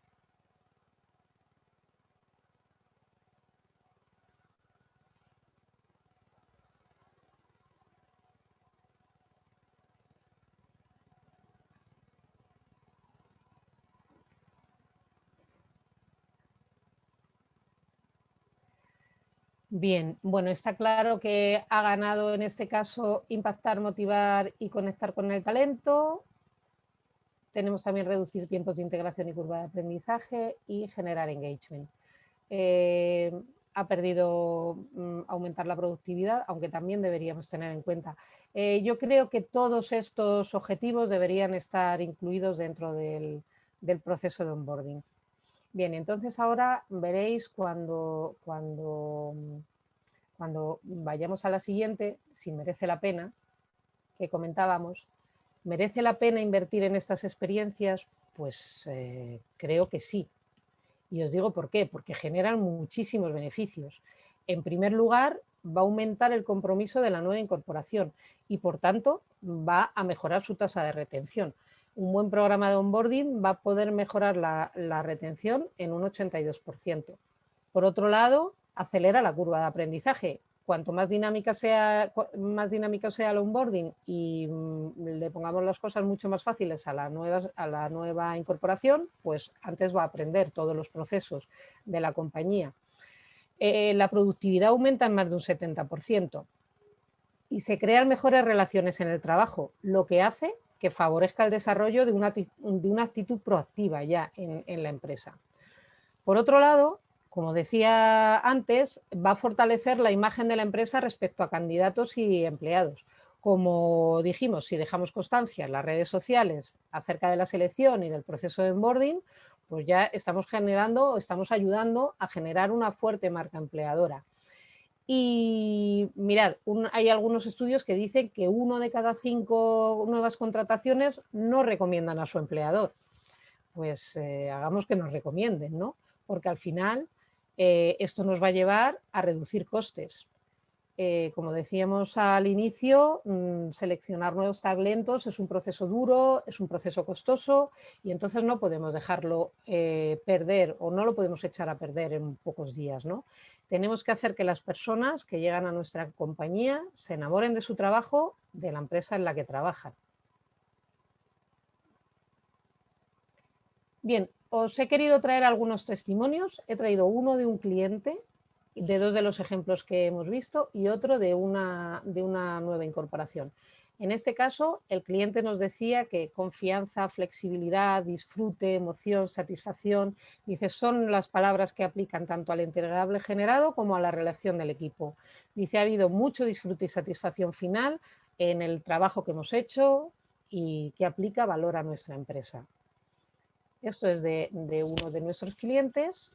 Bien, bueno, está claro que ha ganado en este caso impactar, motivar y conectar con el talento. Tenemos también reducir tiempos de integración y curva de aprendizaje y generar engagement. Ha perdido aumentar la productividad, aunque también deberíamos tener en cuenta. Yo creo que todos estos objetivos deberían estar incluidos dentro del proceso de onboarding. Bien, entonces ahora veréis cuando vayamos a la siguiente, si merece la pena, que comentábamos. ¿Merece la pena invertir en estas experiencias? Pues creo que sí. Y os digo por qué, porque generan muchísimos beneficios. En primer lugar, va a aumentar el compromiso de la nueva incorporación y, por tanto, va a mejorar su tasa de retención. Un buen programa de onboarding va a poder mejorar la retención en un 82%. Por otro lado, acelera la curva de aprendizaje. Cuanto más dinámica sea el onboarding y le pongamos las cosas mucho más fáciles a la nueva incorporación, pues antes va a aprender todos los procesos de la compañía. La productividad aumenta en más de un 70% y se crean mejores relaciones en el trabajo, lo que hace que favorezca el desarrollo de una actitud proactiva ya en la empresa. Por otro lado, como decía antes, va a fortalecer la imagen de la empresa respecto a candidatos y empleados. Como dijimos, si dejamos constancia en las redes sociales acerca de la selección y del proceso de onboarding, pues ya estamos ayudando a generar una fuerte marca empleadora. Y mirad, hay algunos estudios que dicen que 1 de cada 5 nuevas contrataciones no recomiendan a su empleador. Pues hagamos que nos recomienden, ¿no? Porque al final esto nos va a llevar a reducir costes. Como decíamos al inicio, seleccionar nuevos talentos es un proceso duro, es un proceso costoso y entonces no podemos dejarlo perder o no lo podemos echar a perder en pocos días, ¿no? Tenemos que hacer que las personas que llegan a nuestra compañía se enamoren de su trabajo, de la empresa en la que trabajan. Bien, os he querido traer algunos testimonios. He traído uno de un cliente, de 2 de los ejemplos que hemos visto, y otro de una nueva incorporación. En este caso, el cliente nos decía que confianza, flexibilidad, disfrute, emoción, satisfacción, dice, son las palabras que aplican tanto al entregable generado como a la relación del equipo. Dice, ha habido mucho disfrute y satisfacción final en el trabajo que hemos hecho y que aplica valor a nuestra empresa. Esto es de uno de nuestros clientes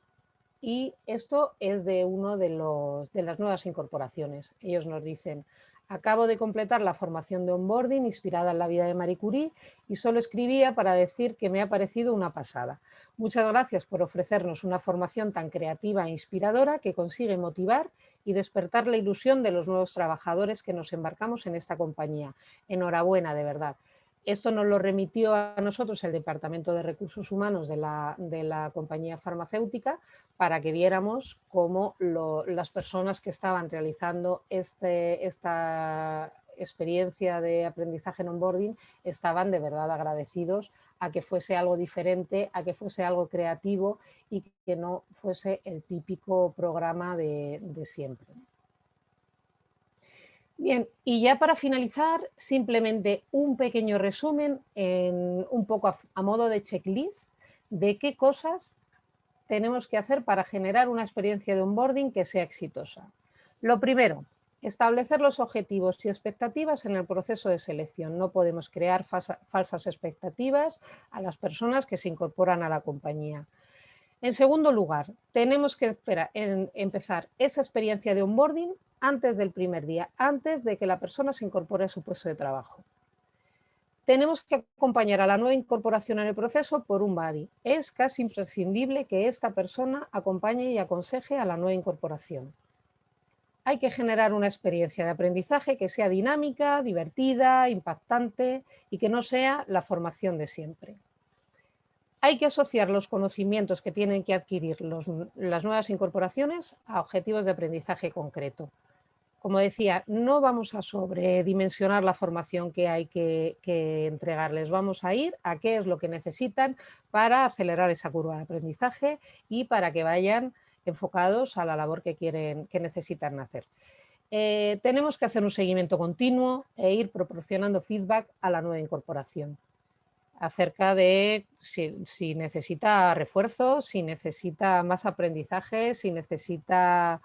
y esto es de uno de las nuevas incorporaciones. Ellos nos dicen, acabo de completar la formación de onboarding inspirada en la vida de Marie Curie y solo escribía para decir que me ha parecido una pasada. Muchas gracias por ofrecernos una formación tan creativa e inspiradora que consigue motivar y despertar la ilusión de los nuevos trabajadores que nos embarcamos en esta compañía. Enhorabuena, de verdad. Esto nos lo remitió a nosotros el Departamento de Recursos Humanos de la compañía farmacéutica para que viéramos cómo las personas que estaban realizando esta experiencia de aprendizaje en onboarding estaban de verdad agradecidos a que fuese algo diferente, a que fuese algo creativo y que no fuese el típico programa de siempre. Bien, y ya para finalizar, simplemente un pequeño resumen, un poco a modo de checklist, de qué cosas tenemos que hacer para generar una experiencia de onboarding que sea exitosa. Lo primero, establecer los objetivos y expectativas en el proceso de selección. No podemos crear falsas expectativas a las personas que se incorporan a la compañía. En segundo lugar, tenemos que empezar esa experiencia de onboarding antes del primer día, antes de que la persona se incorpore a su puesto de trabajo. Tenemos que acompañar a la nueva incorporación en el proceso por un buddy. Es casi imprescindible que esta persona acompañe y aconseje a la nueva incorporación. Hay que generar una experiencia de aprendizaje que sea dinámica, divertida, impactante y que no sea la formación de siempre. Hay que asociar los conocimientos que tienen que adquirir las nuevas incorporaciones a objetivos de aprendizaje concreto. Como decía, no vamos a sobredimensionar la formación que hay que entregarles. Vamos a ir a qué es lo que necesitan para acelerar esa curva de aprendizaje y para que vayan enfocados a la labor que necesitan hacer. Tenemos que hacer un seguimiento continuo e ir proporcionando feedback a la nueva incorporación acerca de si necesita refuerzos, si necesita más aprendizaje, si necesita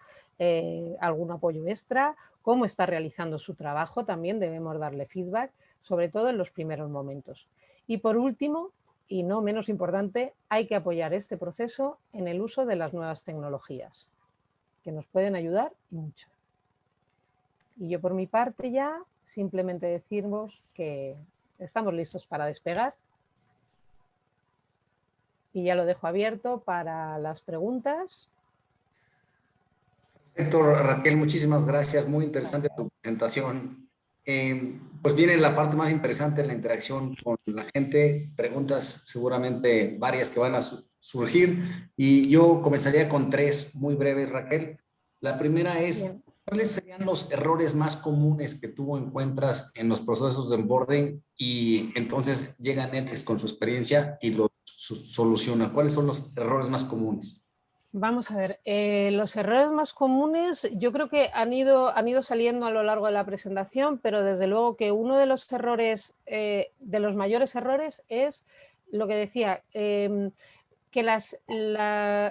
algún apoyo extra, cómo está realizando su trabajo, también debemos darle feedback, sobre todo en los primeros momentos. Y por último, y no menos importante, hay que apoyar este proceso en el uso de las nuevas tecnologías, que nos pueden ayudar mucho. Y yo por mi parte ya simplemente deciros que estamos listos para despegar. Y ya lo dejo abierto para las preguntas. Perfecto, Raquel, muchísimas gracias. Muy interesante tu presentación. Pues viene la parte más interesante, la interacción con la gente. Preguntas seguramente varias que van a surgir. Y yo comenzaría con 3 muy breves, Raquel. La primera es, Bien. ¿cuáles serían los errores más comunes que tú encuentras en los procesos de onboarding? Y entonces llega Netex con su experiencia y los soluciona. ¿Cuáles son los errores más comunes? Vamos a ver, los errores más comunes yo creo que han ido saliendo a lo largo de la presentación, pero desde luego que uno de los errores, de los mayores errores es lo que decía, que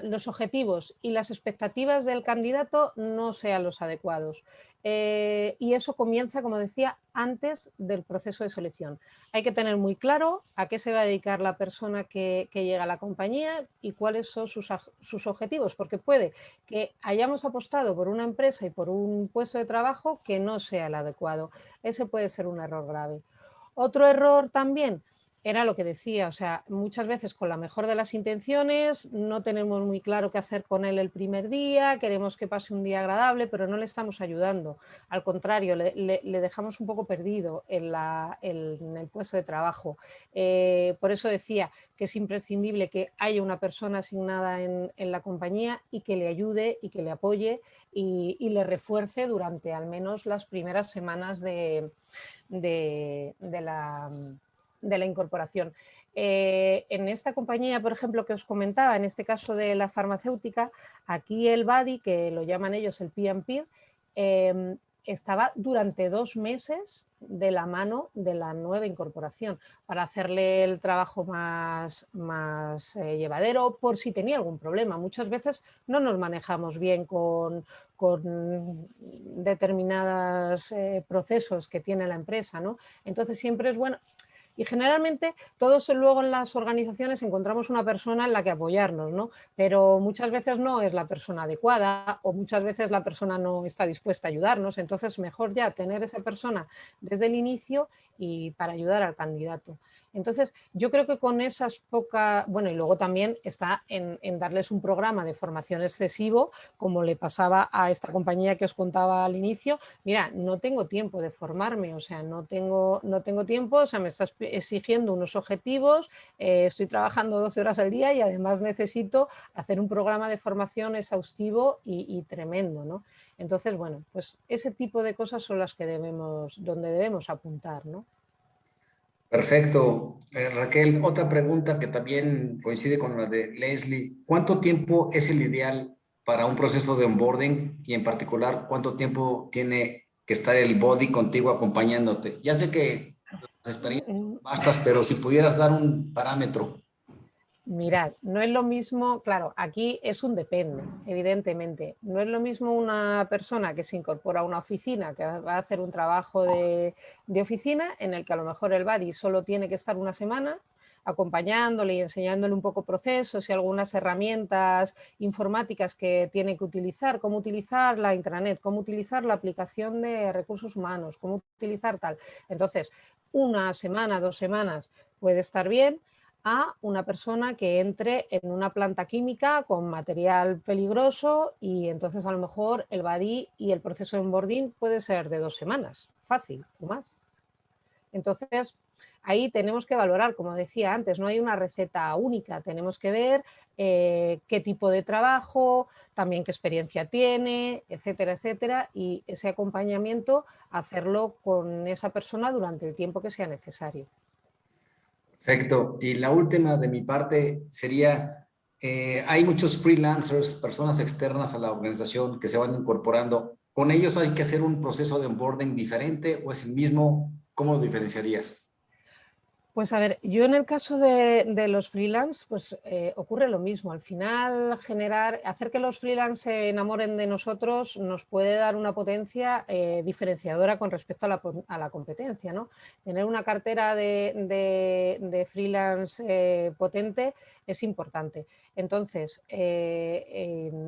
los objetivos y las expectativas del candidato no sean los adecuados. Y eso comienza, como decía, antes del proceso de selección. Hay que tener muy claro a qué se va a dedicar la persona que llega a la compañía y cuáles son sus objetivos, porque puede que hayamos apostado por una empresa y por un puesto de trabajo que no sea el adecuado. Ese puede ser un error grave. Otro error también era lo que decía, o sea, muchas veces con la mejor de las intenciones no tenemos muy claro qué hacer con él el primer día, queremos que pase un día agradable, pero no le estamos ayudando. Al contrario, le dejamos un poco perdido en el puesto de trabajo. Por eso decía que es imprescindible que haya una persona asignada en la compañía y que le ayude y que le apoye y le refuerce durante al menos las primeras semanas de la incorporación. En esta compañía, por ejemplo, que os comentaba, en este caso de la farmacéutica, aquí el buddy, que lo llaman ellos el peer and peer, estaba durante 2 meses de la mano de la nueva incorporación para hacerle el trabajo más llevadero por si tenía algún problema. Muchas veces no nos manejamos bien con determinados procesos que tiene la empresa, ¿no? Entonces siempre es bueno. Y generalmente todos luego en las organizaciones encontramos una persona en la que apoyarnos, ¿no? Pero muchas veces no es la persona adecuada o muchas veces la persona no está dispuesta a ayudarnos. Entonces mejor ya tener esa persona desde el inicio y para ayudar al candidato. Entonces yo creo que con esas pocas, bueno, y luego también está en darles un programa de formación excesivo, como le pasaba a esta compañía que os contaba al inicio. Mira, no tengo tiempo de formarme, o sea, no tengo tiempo, o sea, me estás exigiendo unos objetivos, estoy trabajando 12 horas al día y además necesito hacer un programa de formación exhaustivo y tremendo, ¿no? Entonces, bueno, pues ese tipo de cosas son las que donde debemos apuntar, ¿no? Perfecto. Raquel, otra pregunta que también coincide con la de Leslie. ¿Cuánto tiempo es el ideal para un proceso de onboarding y en particular cuánto tiempo tiene que estar el body contigo acompañándote? Ya sé que las experiencias son vastas, pero si pudieras dar un parámetro. Mirad, no es lo mismo, claro, aquí es un depende, evidentemente. No es lo mismo una persona que se incorpora a una oficina, que va a hacer un trabajo de oficina, en el que a lo mejor el buddy solo tiene que estar una semana acompañándole y enseñándole un poco procesos y algunas herramientas informáticas que tiene que utilizar, cómo utilizar la intranet, cómo utilizar la aplicación de recursos humanos, cómo utilizar tal. Entonces, una semana, 2 semanas puede estar bien, a una persona que entre en una planta química con material peligroso y entonces a lo mejor el buddy y el proceso de onboarding puede ser de 2 semanas, fácil o más. Entonces, ahí tenemos que valorar, como decía antes, no hay una receta única, tenemos que ver qué tipo de trabajo, también qué experiencia tiene, etcétera, etcétera, y ese acompañamiento hacerlo con esa persona durante el tiempo que sea necesario. Perfecto. Y la última de mi parte sería, hay muchos freelancers, personas externas a la organización que se van incorporando. ¿Con ellos hay que hacer un proceso de onboarding diferente o es el mismo? ¿Cómo lo diferenciarías? Pues a ver, yo en el caso de los freelance, pues ocurre lo mismo. Al final, hacer que los freelance se enamoren de nosotros nos puede dar una potencia diferenciadora con respecto a la competencia, ¿no? Tener una cartera de freelance potente es importante. Entonces,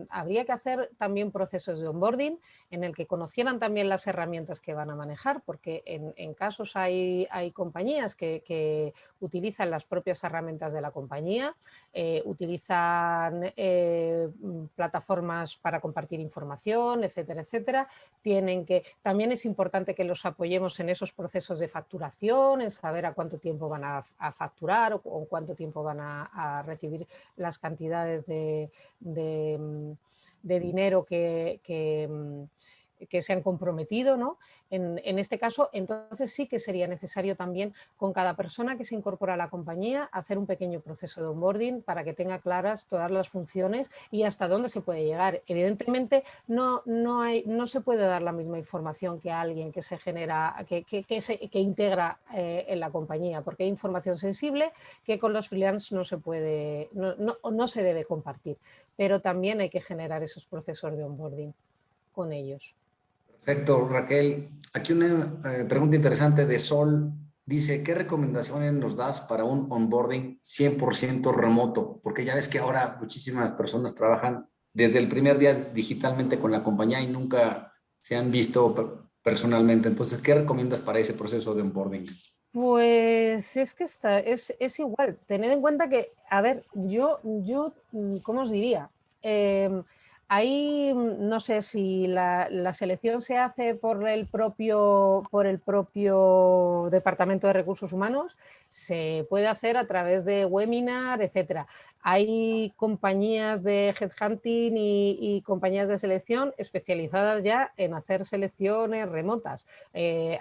habría que hacer también procesos de onboarding en el que conocieran también las herramientas que van a manejar, porque en casos hay compañías que utilizan las propias herramientas de la compañía, utilizan plataformas para compartir información, etcétera, etcétera. También es importante que los apoyemos en esos procesos de facturación, en saber a cuánto tiempo van a facturar o cuánto tiempo van a recibir las cantidades de dinero que se han comprometido, ¿no? En este caso, entonces sí que sería necesario también con cada persona que se incorpora a la compañía hacer un pequeño proceso de onboarding para que tenga claras todas las funciones y hasta dónde se puede llegar. Evidentemente no se puede dar la misma información que a alguien que se genera, que integra en la compañía, porque hay información sensible que con los freelance no se debe compartir, pero también hay que generar esos procesos de onboarding con ellos. Perfecto, Raquel. Aquí una pregunta interesante de Sol. Dice, ¿qué recomendaciones nos das para un onboarding 100% remoto? Porque ya ves que ahora muchísimas personas trabajan desde el primer día digitalmente con la compañía y nunca se han visto personalmente. Entonces, ¿qué recomiendas para ese proceso de onboarding? Pues es que es igual. Tened en cuenta que, a ver, yo ¿cómo os diría? Ahí no sé si la selección se hace por el propio Departamento de Recursos Humanos, se puede hacer a través de webinar, etcétera. Hay compañías de headhunting y compañías de selección especializadas ya en hacer selecciones remotas,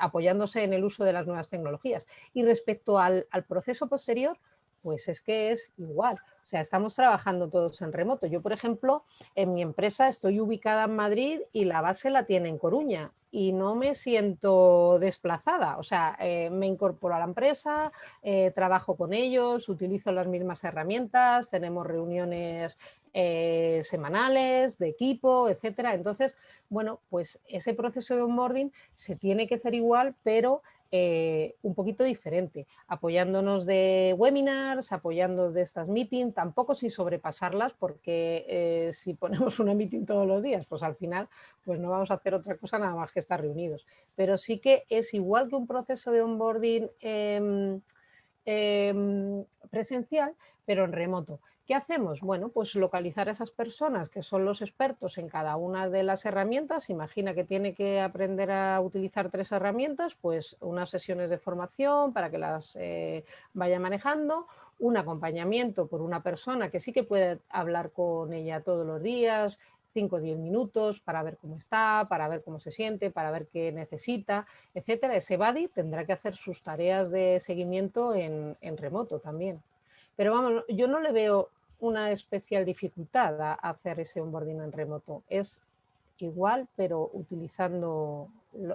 apoyándose en el uso de las nuevas tecnologías. Y respecto al proceso posterior, pues es que es igual. O sea, estamos trabajando todos en remoto. Yo, por ejemplo, en mi empresa estoy ubicada en Madrid y la base la tiene en Coruña y no me siento desplazada. O sea, me incorporo a la empresa, trabajo con ellos, utilizo las mismas herramientas, tenemos reuniones semanales, de equipo, etcétera. Entonces, bueno, pues ese proceso de onboarding se tiene que hacer igual, pero un poquito diferente, apoyándonos de webinars, apoyándonos de estas meetings, tampoco sin sobrepasarlas, porque si ponemos una meeting todos los días, pues al final pues no vamos a hacer otra cosa nada más que estar reunidos. Pero sí que es igual que un proceso de onboarding presencial, pero en remoto. ¿Qué hacemos? Bueno, pues localizar a esas personas que son los expertos en cada una de las herramientas. Imagina que tiene que aprender a utilizar 3 herramientas, pues unas sesiones de formación para que las vaya manejando, un acompañamiento por una persona que sí que puede hablar con ella todos los días, 5 o 10 minutos para ver cómo está, para ver cómo se siente, para ver qué necesita, etcétera. Ese buddy tendrá que hacer sus tareas de seguimiento en remoto también. Pero vamos, yo no le veo una especial dificultad a hacer ese onboarding en remoto. Es igual, pero utilizando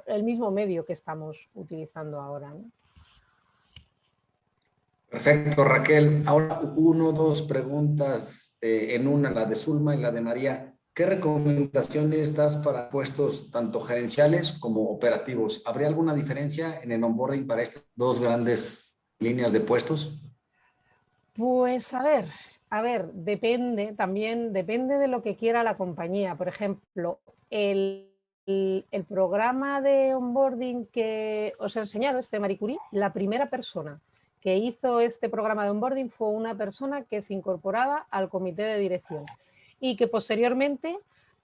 el mismo medio que estamos utilizando ahora, ¿no? Perfecto, Raquel. Ahora 1 o 2 preguntas en una, la de Zulma y la de María. ¿Qué recomendaciones das para puestos tanto gerenciales como operativos? ¿Habría alguna diferencia en el onboarding para estas 2 grandes líneas de puestos? Pues a ver, depende también, depende de lo que quiera la compañía. Por ejemplo, el programa de onboarding que os he enseñado, este Marie Curie, la primera persona que hizo este programa de onboarding fue una persona que se incorporaba al comité de dirección y que posteriormente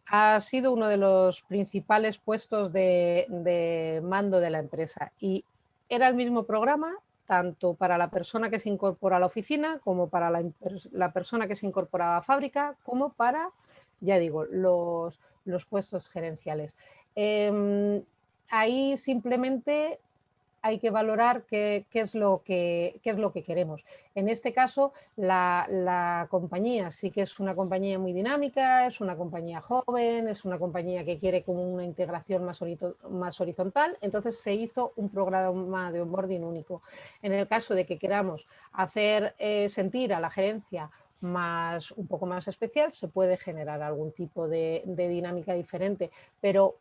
ha sido uno de los principales puestos de mando de la empresa. Y era el mismo programa tanto para la persona que se incorpora a la oficina, como para la persona que se incorpora a la fábrica, como para, ya digo, los puestos gerenciales. Ahí simplemente hay que valorar qué es lo que queremos. En este caso, la compañía sí que es una compañía muy dinámica, es una compañía joven, es una compañía que quiere como una integración más horizontal, entonces se hizo un programa de onboarding único. En el caso de que queramos hacer sentir a la gerencia un poco más especial, se puede generar algún tipo de dinámica diferente, pero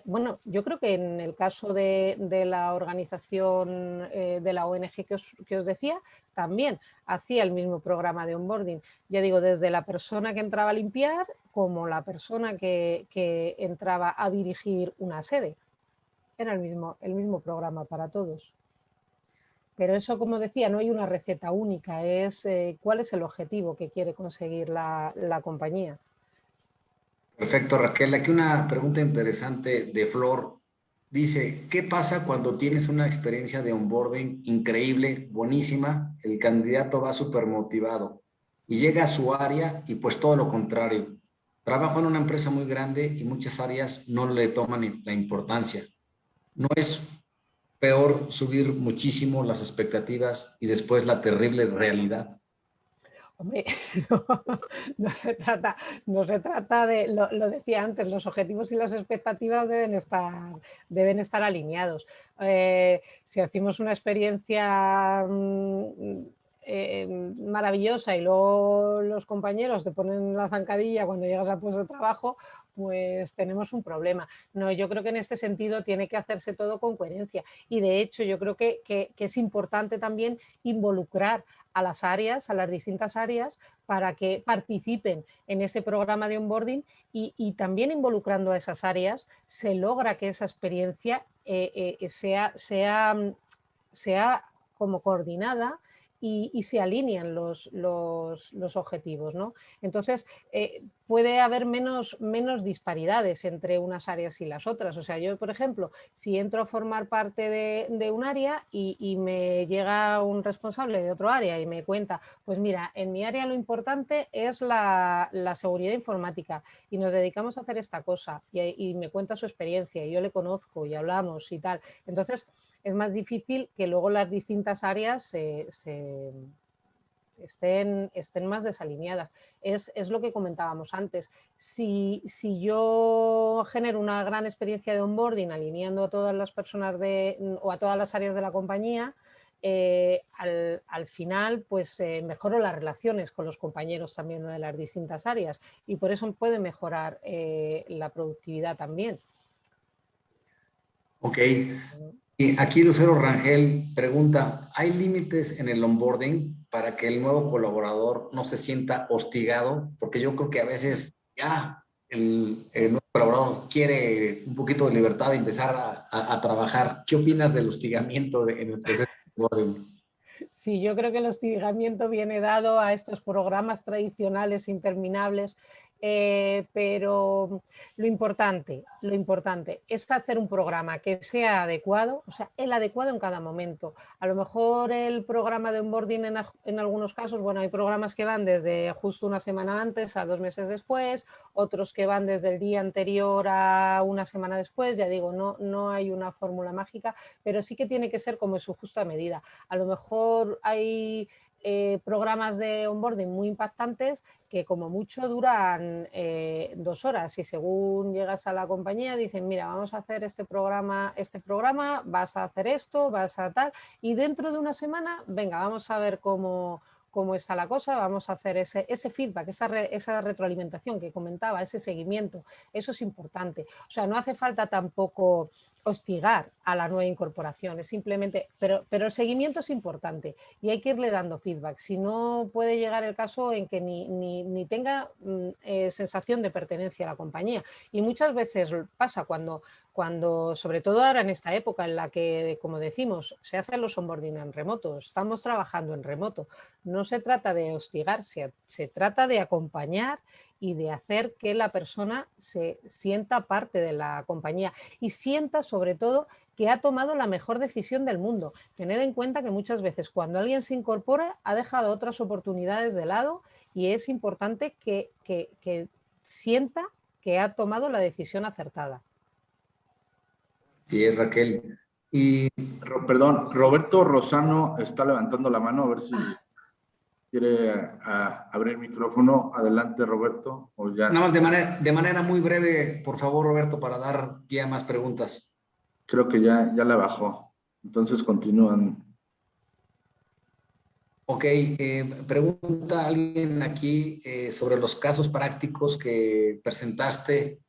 bueno, yo creo que en el caso de la organización de la ONG que os decía, también hacía el mismo programa de onboarding. Ya digo, desde la persona que entraba a limpiar como la persona que entraba a dirigir una sede. Era el mismo programa para todos. Pero eso, como decía, no hay una receta única, es cuál es el objetivo que quiere conseguir la compañía. Perfecto, Raquel. Aquí una pregunta interesante de Flor. Dice, ¿qué pasa cuando tienes una experiencia de onboarding increíble, buenísima? El candidato va súper motivado y llega a su área y pues todo lo contrario. Trabaja en una empresa muy grande y muchas áreas no le toman la importancia. ¿No es peor subir muchísimo las expectativas y después la terrible realidad? Hombre, no, no se trata de, lo decía antes, los objetivos y las expectativas deben estar alineados. Si hacemos una experiencia maravillosa y luego los compañeros te ponen la zancadilla cuando llegas al puesto de trabajo, pues tenemos un problema. No, yo creo que en este sentido tiene que hacerse todo con coherencia y de hecho yo creo que es importante también involucrar a las áreas, a las distintas áreas, para que participen en ese programa de onboarding y también involucrando a esas áreas se logra que esa experiencia sea como coordinada y se alinean los objetivos, ¿no? Entonces, puede haber menos disparidades entre unas áreas y las otras. O sea, yo, por ejemplo, si entro a formar parte de un área y me llega un responsable de otro área y me cuenta, pues mira, en mi área lo importante es la seguridad informática y nos dedicamos a hacer esta cosa y me cuenta su experiencia y yo le conozco y hablamos y tal. Entonces, es más difícil que luego las distintas áreas se estén más desalineadas. Es lo que comentábamos antes. Si yo genero una gran experiencia de onboarding alineando a todas las personas o a todas las áreas de la compañía, al final pues mejoro las relaciones con los compañeros también de las distintas áreas y por eso puede mejorar la productividad también. Ok. Y aquí Lucero Rangel pregunta, ¿hay límites en el onboarding para que el nuevo colaborador no se sienta hostigado? Porque yo creo que a veces ya el nuevo colaborador quiere un poquito de libertad de empezar a trabajar. ¿Qué opinas del hostigamiento en el proceso de onboarding? Sí, yo creo que el hostigamiento viene dado a estos programas tradicionales interminables, pero lo importante es hacer un programa que sea adecuado, o sea, el adecuado en cada momento. A lo mejor el programa de onboarding en algunos casos, bueno, hay programas que van desde justo una semana antes a 2 meses después, otros que van desde el día anterior a una semana después, ya digo, no hay una fórmula mágica, pero sí que tiene que ser como en su justa medida. A lo mejor hay programas de onboarding muy impactantes que como mucho duran 2 horas y según llegas a la compañía dicen, mira, vamos a hacer este programa, vas a hacer esto, vas a tal, y dentro de una semana, venga, vamos a ver cómo está la cosa, vamos a hacer ese feedback, esa retroalimentación que comentaba, ese seguimiento, eso es importante. O sea, no hace falta tampoco hostigar a la nueva incorporación, es simplemente, pero el seguimiento es importante y hay que irle dando feedback, si no puede llegar el caso en que ni tenga sensación de pertenencia a la compañía. Y muchas veces pasa cuando, sobre todo ahora en esta época en la que, como decimos, se hacen los onboarding en remoto, estamos trabajando en remoto, no se trata de hostigar, se trata de acompañar y de hacer que la persona se sienta parte de la compañía y sienta sobre todo que ha tomado la mejor decisión del mundo. Tened en cuenta que muchas veces cuando alguien se incorpora ha dejado otras oportunidades de lado y es importante que sienta que ha tomado la decisión acertada. Sí, es Raquel. Y Perdón, Roberto Rosano está levantando la mano, a ver si quiere abrir el micrófono. Adelante, Roberto. O ya. nada más de manera muy breve, por favor, Roberto, para dar pie a más preguntas. Creo que ya la bajó. Entonces continúan. Ok, pregunta alguien aquí sobre los casos prácticos que presentaste.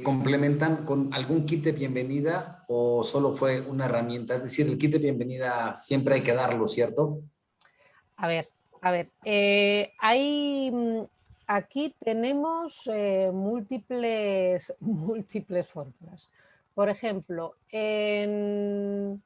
¿Complementan con algún kit de bienvenida o solo fue una herramienta? Es decir, el kit de bienvenida siempre hay que darlo, ¿cierto? A ver, aquí tenemos múltiples fórmulas. Por ejemplo, en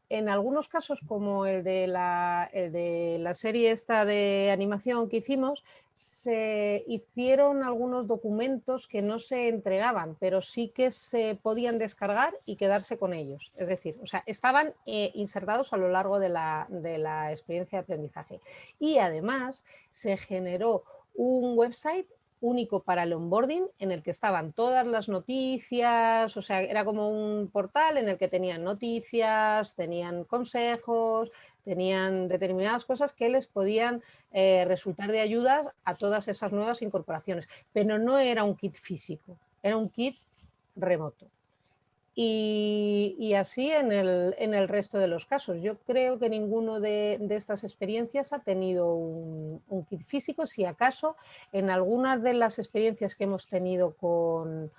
algunos casos, como el de la serie esta de animación que hicimos, se hicieron algunos documentos que no se entregaban, pero sí que se podían descargar y quedarse con ellos. Es decir, o sea, estaban insertados a lo largo de la experiencia de aprendizaje. Y además se generó un website único para el onboarding en el que estaban todas las noticias, o sea, era como un portal en el que tenían noticias, tenían consejos, tenían determinadas cosas que les podían resultar de ayuda a todas esas nuevas incorporaciones, pero no era un kit físico, era un kit remoto. Y así en el resto de los casos. Yo creo que ninguno de estas experiencias ha tenido un kit físico, si acaso en algunas de las experiencias que hemos tenido con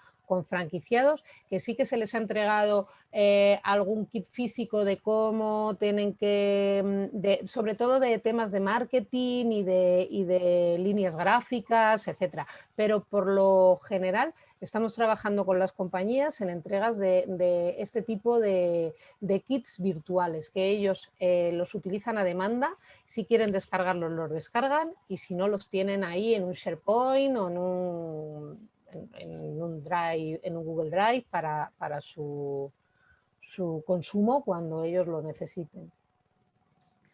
franquiciados, que sí que se les ha entregado algún kit físico de cómo tienen que, sobre todo de temas de marketing y de líneas gráficas, etcétera. Pero por lo general estamos trabajando con las compañías en entregas de este tipo de kits virtuales, que ellos los utilizan a demanda. Si quieren descargarlos, los descargan, y si no, los tienen ahí en un SharePoint o en un Drive, en un Google Drive para su consumo cuando ellos lo necesiten.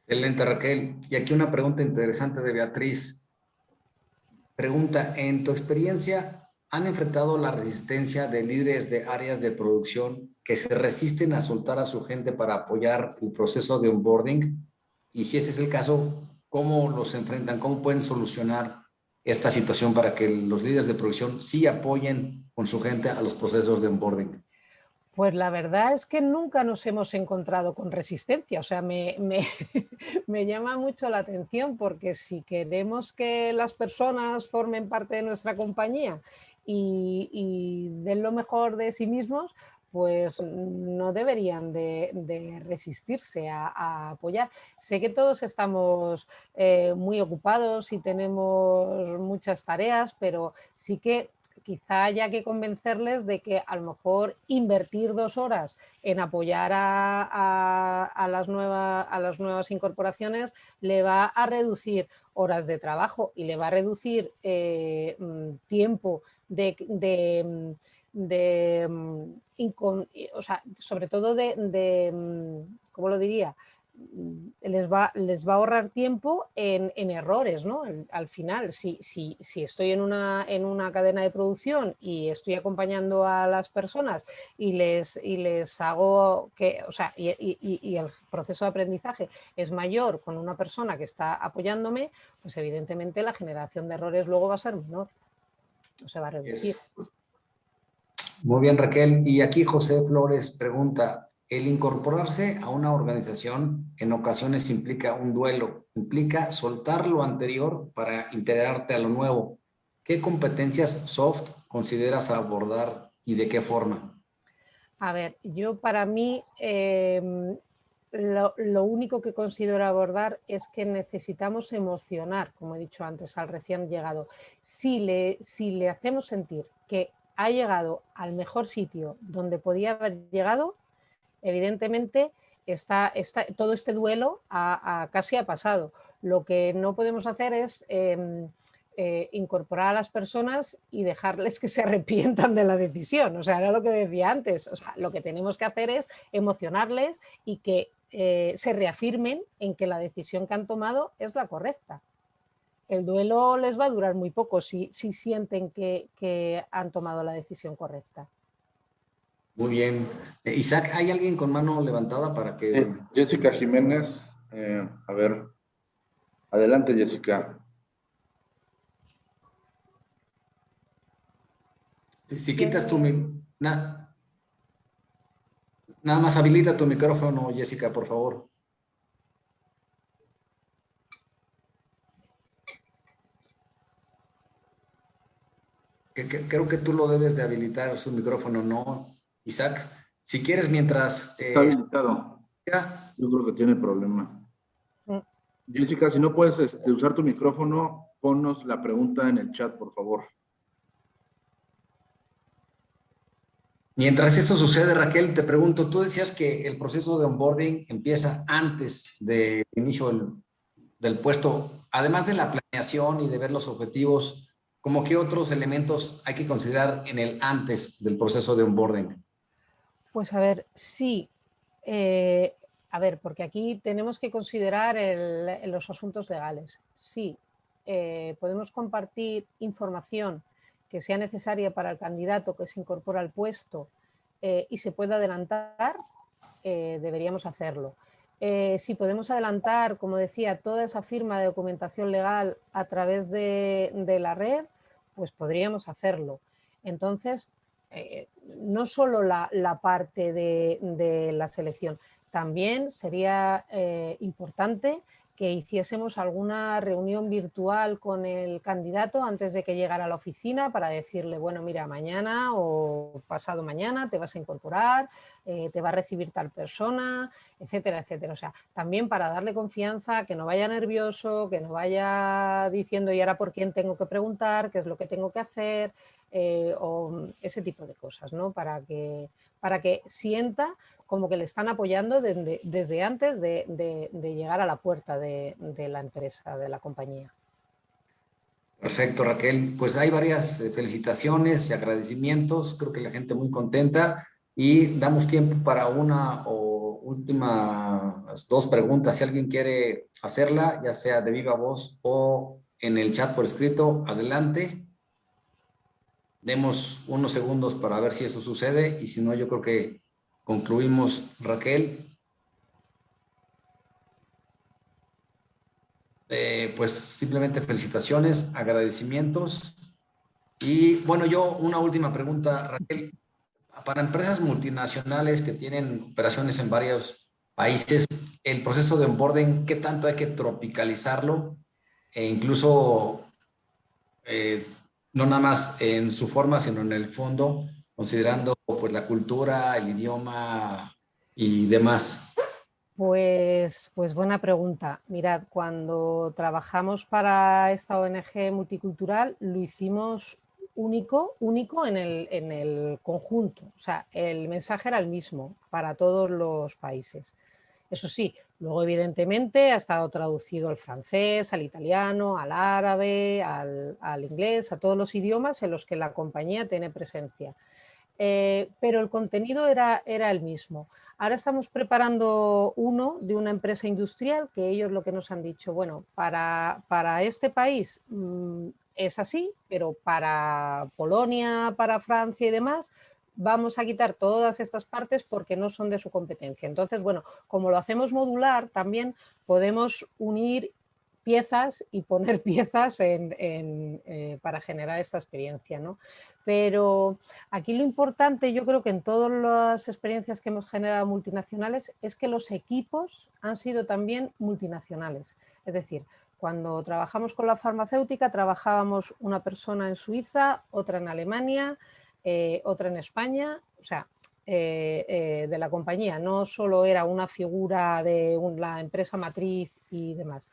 Excelente, Raquel. Y aquí una pregunta interesante de Beatriz. Pregunta, en tu experiencia, ¿han enfrentado la resistencia de líderes de áreas de producción que se resisten a soltar a su gente para apoyar el proceso de onboarding? Y si ese es el caso, ¿cómo los enfrentan? ¿Cómo pueden solucionar esta situación para que los líderes de producción sí apoyen con su gente a los procesos de onboarding? Pues la verdad es que nunca nos hemos encontrado con resistencia, o sea, me llama mucho la atención porque si queremos que las personas formen parte de nuestra compañía y den lo mejor de sí mismos, pues no deberían de resistirse a apoyar. Sé que todos estamos muy ocupados y tenemos muchas tareas, pero sí que quizá haya que convencerles de que a lo mejor invertir 2 horas en apoyar a las nuevas incorporaciones le va a reducir horas de trabajo y le va a reducir tiempo o sea, sobre todo ¿cómo lo diría? Les va a ahorrar tiempo en errores, ¿no? Al final, si estoy en una cadena de producción y estoy acompañando a las personas y les hago que, o sea, y el proceso de aprendizaje es mayor con una persona que está apoyándome, pues evidentemente la generación de errores luego va a ser menor, o se va a reducir. Muy bien, Raquel. Y aquí José Flores pregunta, el incorporarse a una organización en ocasiones implica un duelo, implica soltar lo anterior para integrarte a lo nuevo. ¿Qué competencias soft consideras abordar y de qué forma? A ver, yo para mí lo único que considero abordar es que necesitamos emocionar, como he dicho antes, al recién llegado. Si le hacemos sentir que ha llegado al mejor sitio donde podía haber llegado, evidentemente todo este duelo casi ha pasado. Lo que no podemos hacer es incorporar a las personas y dejarles que se arrepientan de la decisión. O sea, era lo que decía antes. O sea, lo que tenemos que hacer es emocionarles y que se reafirmen en que la decisión que han tomado es la correcta. El duelo les va a durar muy poco si sienten que han tomado la decisión correcta. Muy bien. Isaac, ¿hay alguien con mano levantada para que... Jessica Jiménez, a ver, adelante Jessica. Si quitas nada más habilita tu micrófono, Jessica, por favor. Creo que tú lo debes de habilitar su micrófono, ¿no, Isaac? Si quieres, mientras... Está habilitado. Yo creo que tiene problema. Jessica, si no puedes usar tu micrófono, ponnos la pregunta en el chat, por favor. Mientras eso sucede, Raquel, te pregunto, tú decías que el proceso de onboarding empieza antes del inicio del puesto, además de la planeación y de ver los objetivos, ¿cómo qué otros elementos hay que considerar en el antes del proceso de onboarding? Pues a ver, sí. A ver, porque aquí tenemos que considerar los asuntos legales. Sí, podemos compartir información que sea necesaria para el candidato que se incorpora al puesto y se pueda adelantar, deberíamos hacerlo. Si podemos adelantar, como decía, toda esa firma de documentación legal a través de la red, pues podríamos hacerlo. Entonces, no solo la parte de la selección, también sería importante que hiciésemos alguna reunión virtual con el candidato antes de que llegara a la oficina para decirle, bueno, mira, mañana o pasado mañana te vas a incorporar, te va a recibir tal persona, etcétera, etcétera. O sea, también para darle confianza, que no vaya nervioso, que no vaya diciendo y ahora por quién tengo que preguntar, qué es lo que tengo que hacer, o ese tipo de cosas, ¿no? Para que sienta como que le están apoyando desde antes de llegar a la puerta de la empresa, de la compañía. Perfecto, Raquel. Pues hay varias felicitaciones y agradecimientos. Creo que la gente muy contenta y damos tiempo para una o últimas 2 preguntas. Si alguien quiere hacerla, ya sea de viva voz o en el chat por escrito, adelante. Demos unos segundos para ver si eso sucede y si no, yo creo que concluimos, Raquel. pues simplemente felicitaciones, agradecimientos. Y bueno, yo una última pregunta, Raquel. Para empresas multinacionales que tienen operaciones en varios países, el proceso de onboarding, ¿qué tanto hay que tropicalizarlo? E incluso, eh, no nada más en su forma, sino en el fondo, considerando pues, la cultura, el idioma y demás. Pues buena pregunta. Mirad, cuando trabajamos para esta ONG multicultural lo hicimos único en el conjunto. O sea, el mensaje era el mismo para todos los países. Eso sí, luego evidentemente ha estado traducido al francés, al italiano, al árabe, al inglés, a todos los idiomas en los que la compañía tiene presencia. Pero el contenido era el mismo. Ahora estamos preparando uno de una empresa industrial que ellos lo que nos han dicho, bueno, para este país es así, pero para Polonia, para Francia y demás, vamos a quitar todas estas partes porque no son de su competencia. Entonces, bueno, como lo hacemos modular, también podemos unir piezas y poner piezas para generar esta experiencia, ¿no? Pero aquí lo importante, yo creo que en todas las experiencias que hemos generado multinacionales, es que los equipos han sido también multinacionales. Es decir, cuando trabajamos con la farmacéutica, trabajábamos una persona en Suiza, otra en Alemania, otra en España, o sea, de la compañía, no solo era una figura de la empresa matriz y demás.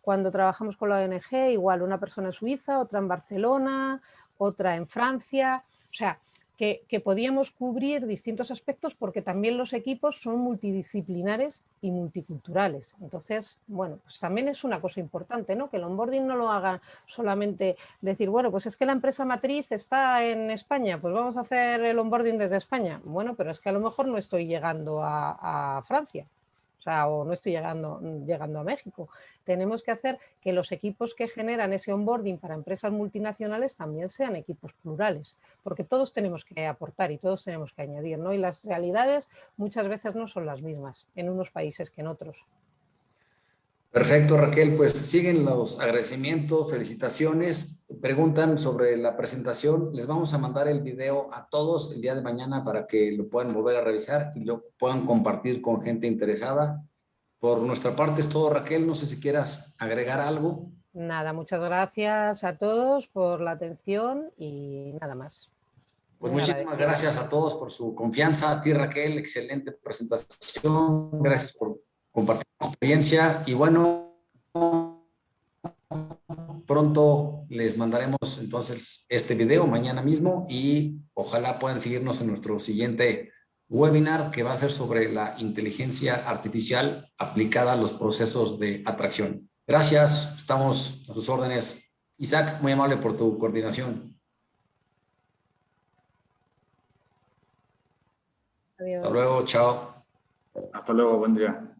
Cuando trabajamos con la ONG, igual una persona en Suiza, otra en Barcelona, otra en Francia, o sea, que podíamos cubrir distintos aspectos porque también los equipos son multidisciplinares y multiculturales. Entonces, bueno, pues también es una cosa importante, ¿no? Que el onboarding no lo hagan solamente decir, bueno, pues es que la empresa matriz está en España, pues vamos a hacer el onboarding desde España. Bueno, pero es que a lo mejor no estoy llegando a Francia. O sea, o no estoy llegando a México. Tenemos que hacer que los equipos que generan ese onboarding para empresas multinacionales también sean equipos plurales, porque todos tenemos que aportar y todos tenemos que añadir, ¿no? Y las realidades muchas veces no son las mismas en unos países que en otros. Perfecto, Raquel. Pues siguen los agradecimientos, felicitaciones. Preguntan sobre la presentación. Les vamos a mandar el video a todos el día de mañana para que lo puedan volver a revisar y lo puedan compartir con gente interesada. Por nuestra parte es todo, Raquel. No sé si quieras agregar algo. Nada, muchas gracias a todos por la atención y nada más. Pues Muy muchísimas agradecida. gracias a todos por su confianza. A ti, Raquel, excelente presentación. Gracias por compartir tu experiencia. Y bueno, pronto les mandaremos entonces este video mañana mismo y ojalá puedan seguirnos en nuestro siguiente webinar que va a ser sobre la inteligencia artificial aplicada a los procesos de atracción. Gracias, estamos a sus órdenes. Isaac, muy amable por tu coordinación. Adiós. Hasta luego, chao. Hasta luego, buen día.